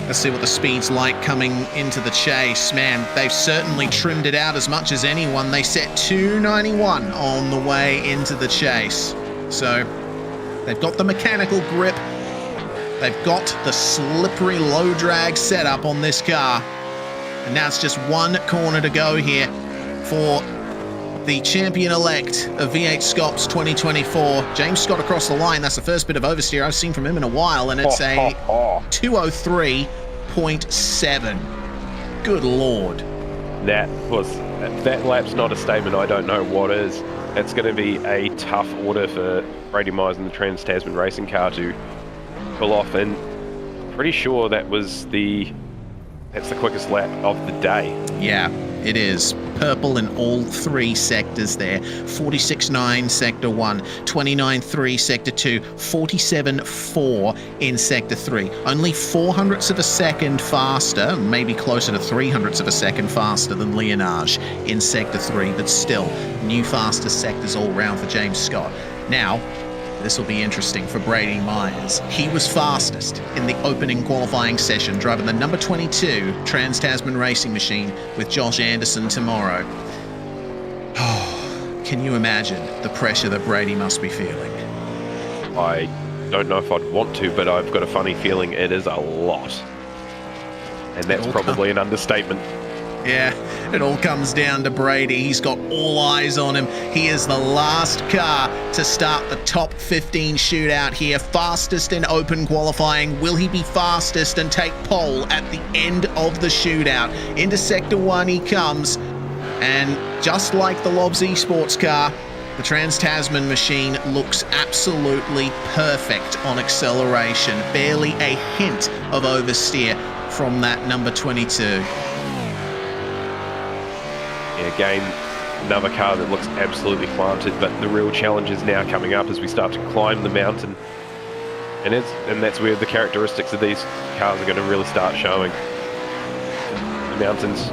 Let's see what the speed's like coming into the chase. Man, they've certainly trimmed it out as much as anyone. They set 291 on the way into the chase. So they've got the mechanical grip. They've got the slippery low drag setup on this car. And now it's just one corner to go here for the champion-elect of V8SCOPS 2024. James Scott across the line. That's the first bit of oversteer I've seen from him in a while, and it's a 203.7. Good Lord. That lap's not a statement. I don't know what is. It's going to be a tough order for Brady Myers and the Trans-Tasman racing car to pull off, and pretty sure that's the quickest lap of the day. Yeah, it is. Purple in all three sectors there. 46.9 sector 1, 29.3 sector 2, 47.4 in sector 3. Only 0.04 of a second faster, maybe closer to 0.03 of a second faster than Leonage in sector 3, but still new fastest sectors all round for James Scott. Now, this will be interesting for Brady Myers. He was fastest in the opening qualifying session, driving the number 22 Trans-Tasman racing machine with Josh Anderson tomorrow. Oh, can you imagine the pressure that Brady must be feeling? I don't know if I'd want to, but I've got a funny feeling it is a lot. And that's probably an understatement. Yeah, it all comes down to Brady. He's got all eyes on him. He is the last car to start the top 15 shootout here. Fastest in open qualifying. Will he be fastest and take pole at the end of the shootout? Into sector 1 he comes. And just like the Lobs Esports car, the Trans-Tasman machine looks absolutely perfect on acceleration. Barely a hint of oversteer from that number 22. Again, another car that looks absolutely planted, but the real challenge is now coming up as we start to climb the mountain. And that's where the characteristics of these cars are going to really start showing. The mountain's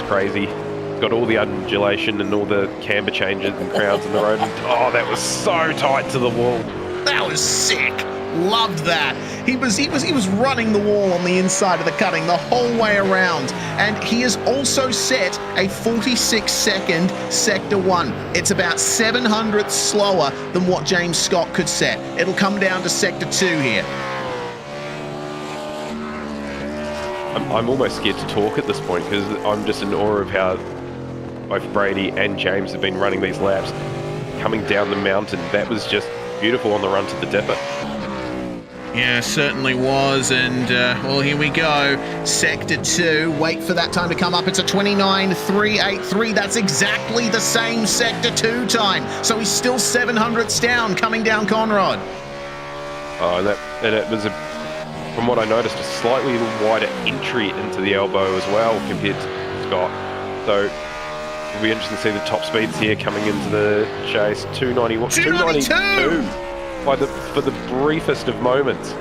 crazy. It's got all the undulation and all the camber changes and crowds on the road. And, oh, that was so tight to the wall. That was sick. Loved that. He was running the wall on the inside of the cutting the whole way around, and he has also set a 46-second sector 1. It's about 700 slower than what James Scott could set. It'll come down to sector 2 here. I'm almost scared to talk at this point because I'm just in awe of how both Brady and James have been running these laps coming down the mountain. That was just beautiful on the run to the dipper. Yeah, certainly was, and well, here we go. Sector 2, wait for that time to come up. It's a 29.383. That's exactly the same sector 2 time. So he's still 700ths down coming down Conrod. And it was, from what I noticed, a slightly wider entry into the elbow as well compared to Scott. So it'll be interesting to see the top speeds here coming into the chase. 291, 292. for the briefest of moments.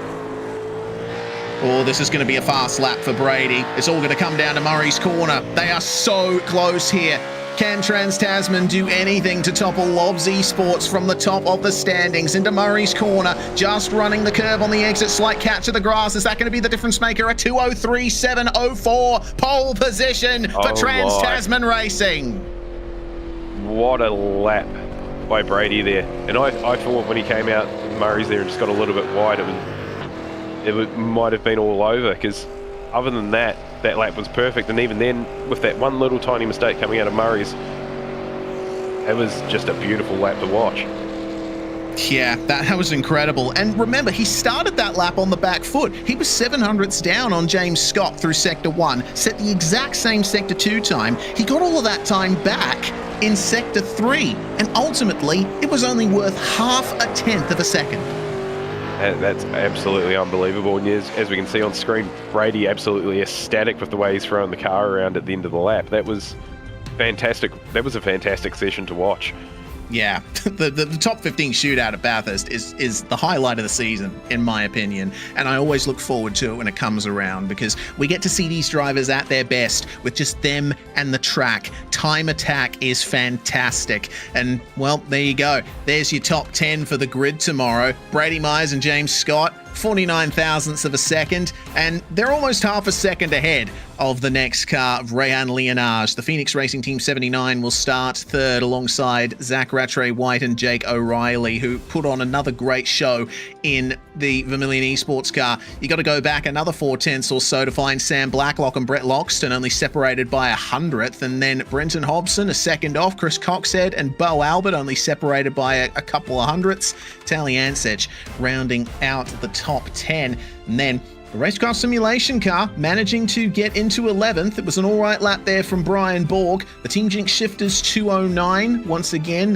Oh, this is going to be a fast lap for Brady. It's all going to come down to Murray's corner. They are so close here. Can Trans-Tasman do anything to topple Lobs Esports from the top of the standings into Murray's corner? Just running the curve on the exit, slight catch of the grass. Is that going to be the difference maker? A 2:03.704 pole position for Trans-Tasman Racing. What a lap by Brady there. And I thought when he came out, Murray's there and just got a little bit wide, it might have been all over, because other than that lap was perfect. And even then, with that one little tiny mistake coming out of Murray's, it was just a beautiful lap to watch. Yeah, that was incredible. And remember, he started that lap on the back foot. He was 700ths down on James Scott through Sector 1, set the exact same Sector 2 time. He got all of that time back in Sector 3, and ultimately, it was only worth half a tenth of a second. That's absolutely unbelievable. And as we can see on screen, Brady absolutely ecstatic with the way he's throwing the car around at the end of the lap. That was fantastic. That was a fantastic session to watch. Yeah, the top 15 shootout at Bathurst is the highlight of the season, in my opinion. And I always look forward to it when it comes around, because we get to see these drivers at their best with just them and the track. Time attack is fantastic. And, well, there you go. There's your top 10 for the grid tomorrow. Brady Myers and James Scott, 49 thousandths of a second, and they're almost half a second ahead of the next car of Rayan Leonage. The Phoenix Racing Team 79 will start third alongside Zach Rattray White and Jake O'Reilly, who put on another great show in the Vermilion Esports car. You got to go back another 4/10 or so to find Sam Blacklock and Brett Loxton, only separated by 100th, and then Brenton Hobson a second off, Chris Coxhead and Bo Albert only separated by a couple of hundredths. Tally Ansech rounding out the top 10, and then the Racecraft Simulation car managing to get into 11th. It was an alright lap there from Brian Borg. The Team Jinx Shifters 209, once again,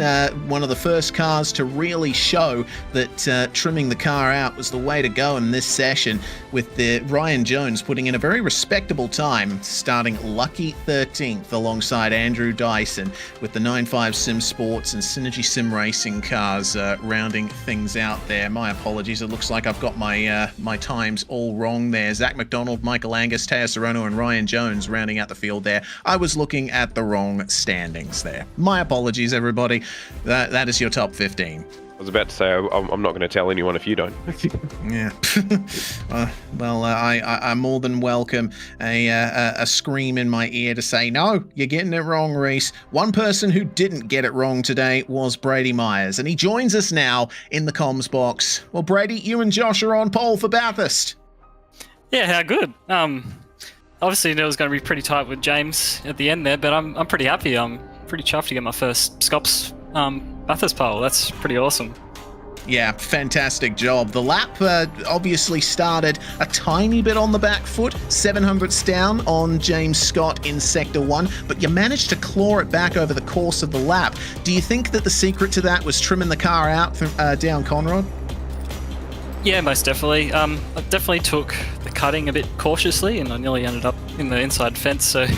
one of the first cars to really show that trimming the car out was the way to go in this session, with the Ryan Jones putting in a very respectable time, starting lucky 13th alongside Andrew Dyson, with the 9.5 Sim Sports and Synergy Sim Racing cars rounding things out there. My apologies, it looks like I've got my my times all wrong there. Zach McDonald, Michael Angus, Teo Serrano and Ryan Jones rounding out the field there. I was looking at the wrong standings there. My apologies, everybody. That is your top 15. I was about to say, I'm not going to tell anyone if you don't. Yeah. I'm more than welcome a scream in my ear to say, no, you're getting it wrong, Reese. One person who didn't get it wrong today was Brady Myers, and he joins us now in the comms box. Well, Brady, you and Josh are on pole for Bathurst. Yeah, how good. Obviously, it was going to be pretty tight with James at the end there, but I'm pretty happy. I'm pretty chuffed to get my first SCOPS Bathurst pole. That's pretty awesome. Yeah, fantastic job. The lap obviously started a tiny bit on the back foot, 700ths down on James Scott in Sector 1, but you managed to claw it back over the course of the lap. Do you think that the secret to that was trimming the car out down Conrod? Yeah, most definitely. I definitely took the cutting a bit cautiously, and I nearly ended up in the inside fence, so it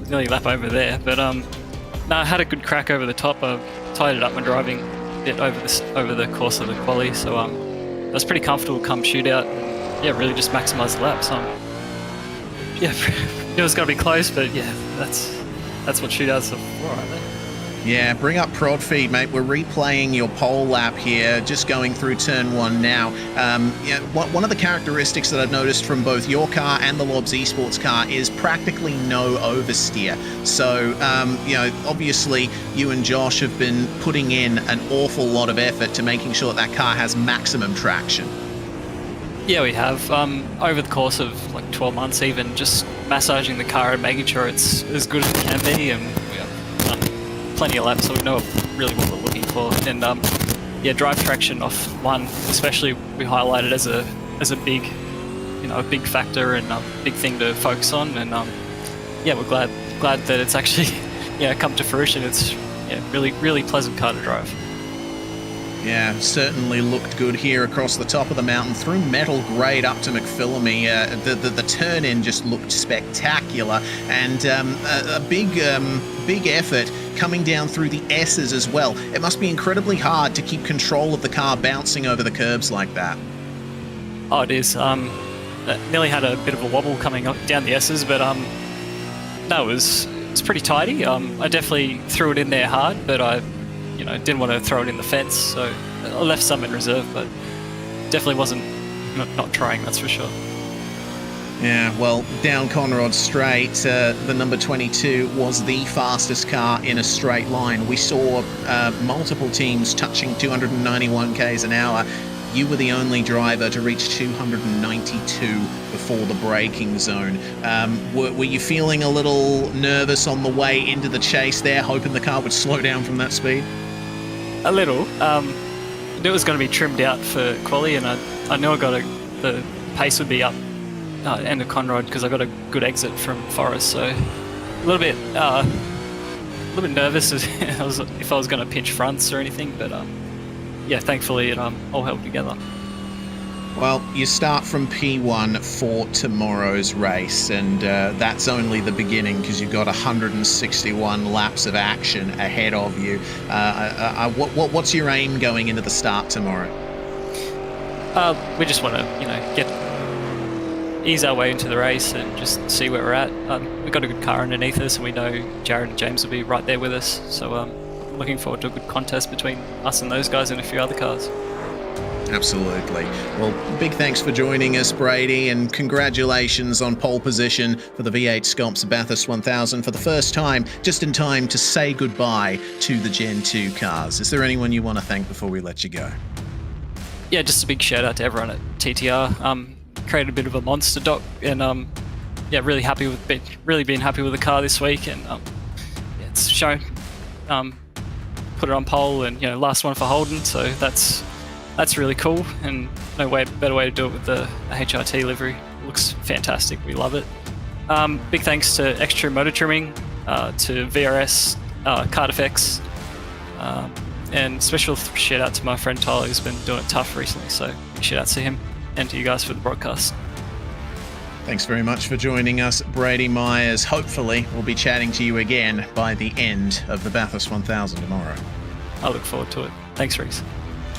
was nearly a lap over there. But no, I had a good crack over the top. I tied it up when driving a bit over the course of the quali, so I was pretty comfortable come shootout. Yeah, really just maximised the lap. So yeah, it was going to be close, but yeah, that's what shootouts are for, aren't they? Yeah, bring up prod feed, mate. We're replaying your pole lap here, just going through turn 1 now. One of the characteristics that I've noticed from both your car and the Lobs Esports car is practically no oversteer. So, obviously you and Josh have been putting in an awful lot of effort to making sure that car has maximum traction. Yeah, we have. Over the course of like 12 months even, just massaging the car and making sure it's as good as it can be, and plenty of laps, so we know really what we're looking for. And drive traction off one, especially, we highlighted as a big, a big factor and a big thing to focus on. And we're glad that it's actually come to fruition. It's really pleasant car to drive. Yeah, certainly looked good here across the top of the mountain through Metal Grade up to McPhillamy. The turn-in just looked spectacular, and a big effort coming down through the S's as well. It must be incredibly hard to keep control of the car bouncing over the curbs like that. Oh, it is. Nearly had a bit of a wobble coming up down the S's, but no, it's pretty tidy. I definitely threw it in there hard, but I didn't want to throw it in the fence, so I left some in reserve, but definitely wasn't not trying, that's for sure. Yeah, well, down Conrod Straight, the number 22 was the fastest car in a straight line. We saw multiple teams touching 291 k's an hour. You were the only driver to reach 292 before the braking zone. Were you feeling a little nervous on the way into the chase there, hoping the car would slow down from that speed? A little. It was going to be trimmed out for quali, and I knew the pace would be up end of Conrod because I got a good exit from Forest, so a little bit nervous if I was going to pinch fronts or anything, but yeah, thankfully it all held together. Well, you start from P1 for tomorrow's race, and that's only the beginning because you've got 161 laps of action ahead of you. What's your aim going into the start tomorrow? We just want to, ease our way into the race and just see where we're at. We've got a good car underneath us, and we know Jared and James will be right there with us. So looking forward to a good contest between us and those guys and a few other cars. Absolutely. Well, big thanks for joining us, Brady, and congratulations on pole position for the V8SCOPS Bathurst 1000 for the first time, just in time to say goodbye to the Gen 2 cars. Is there anyone you want to thank before we let you go? Yeah, just a big shout out to everyone at TTR. Created a bit of a monster doc, and yeah, really been happy with the car this week, and it's shown. Put it on pole, and last one for Holden, so that's really cool, and no better way to do it with the HRT livery. It looks fantastic. We love it. Big thanks to Extra Motor Trimming, to VRS, Card Effects, and special shout out to my friend Tyler, who's been doing it tough recently, so big shout out to him and to you guys for the broadcast. Thanks very much for joining us, Brady Myers. Hopefully we'll be chatting to you again by the end of the Bathurst 1000 tomorrow. I look forward to it. Thanks, Reese.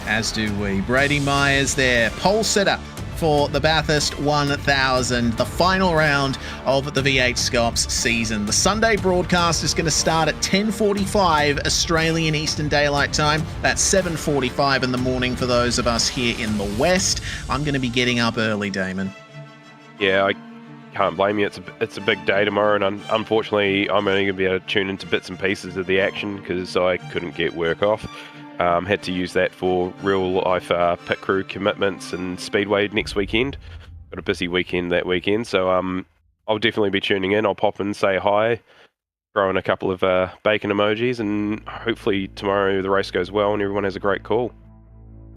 As do we. Brady Myers there, pole sitter for the Bathurst 1000, the final round of the V8SCOPS season. The Sunday broadcast is going to start at 10:45 Australian Eastern Daylight Time. That's 7:45 in the morning for those of us here in the West. I'm going to be getting up early, Damon. Yeah, I can't blame you. It's a big day tomorrow, and unfortunately I'm only going to be able to tune into bits and pieces of the action because I couldn't get work off. Had to use that for real life pit crew commitments and Speedway next weekend. Got a busy weekend that weekend, so I'll definitely be tuning in. I'll pop in, say hi, throw in a couple of bacon emojis, and hopefully tomorrow the race goes well and everyone has a great call.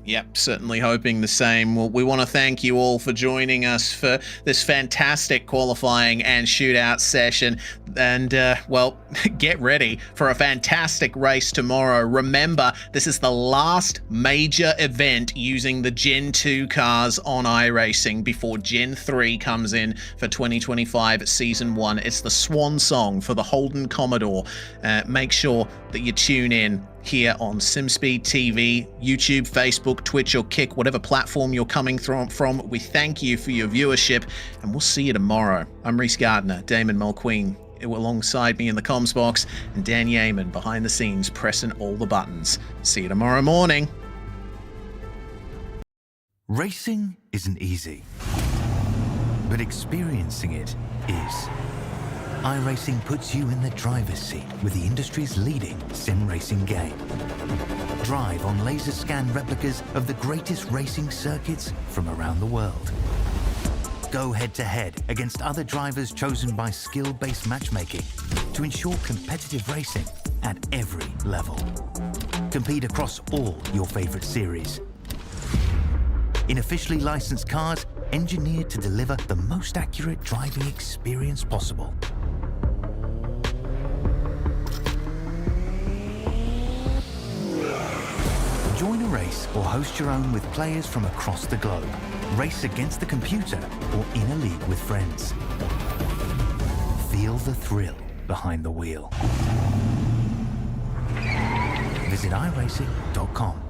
Yep, certainly hoping the same. Well, we want to thank you all for joining us for this fantastic qualifying and shootout session. And, well, get ready for a fantastic race tomorrow. Remember, this is the last major event using the Gen 2 cars on iRacing before Gen 3 comes in for 2025 Season 1. It's the swan song for the Holden Commodore. Make sure that you tune in here on SimSpeed TV, YouTube, Facebook, Twitch, or Kick, whatever platform you're coming from. We thank you for your viewership, and we'll see you tomorrow. I'm Reese Gardner, Damon Mulqueen alongside me in the comms box, and Dan Yeaman behind the scenes pressing all the buttons. See you tomorrow morning. Racing isn't easy, but experiencing it is. iRacing puts you in the driver's seat with the industry's leading sim racing game. Drive on laser scan replicas of the greatest racing circuits from around the world. Go head-to-head against other drivers chosen by skill-based matchmaking to ensure competitive racing at every level. Compete across all your favorite series. In officially licensed cars, engineered to deliver the most accurate driving experience possible. Join a race or host your own with players from across the globe. Race against the computer or in a league with friends. Feel the thrill behind the wheel. Visit iRacing.com.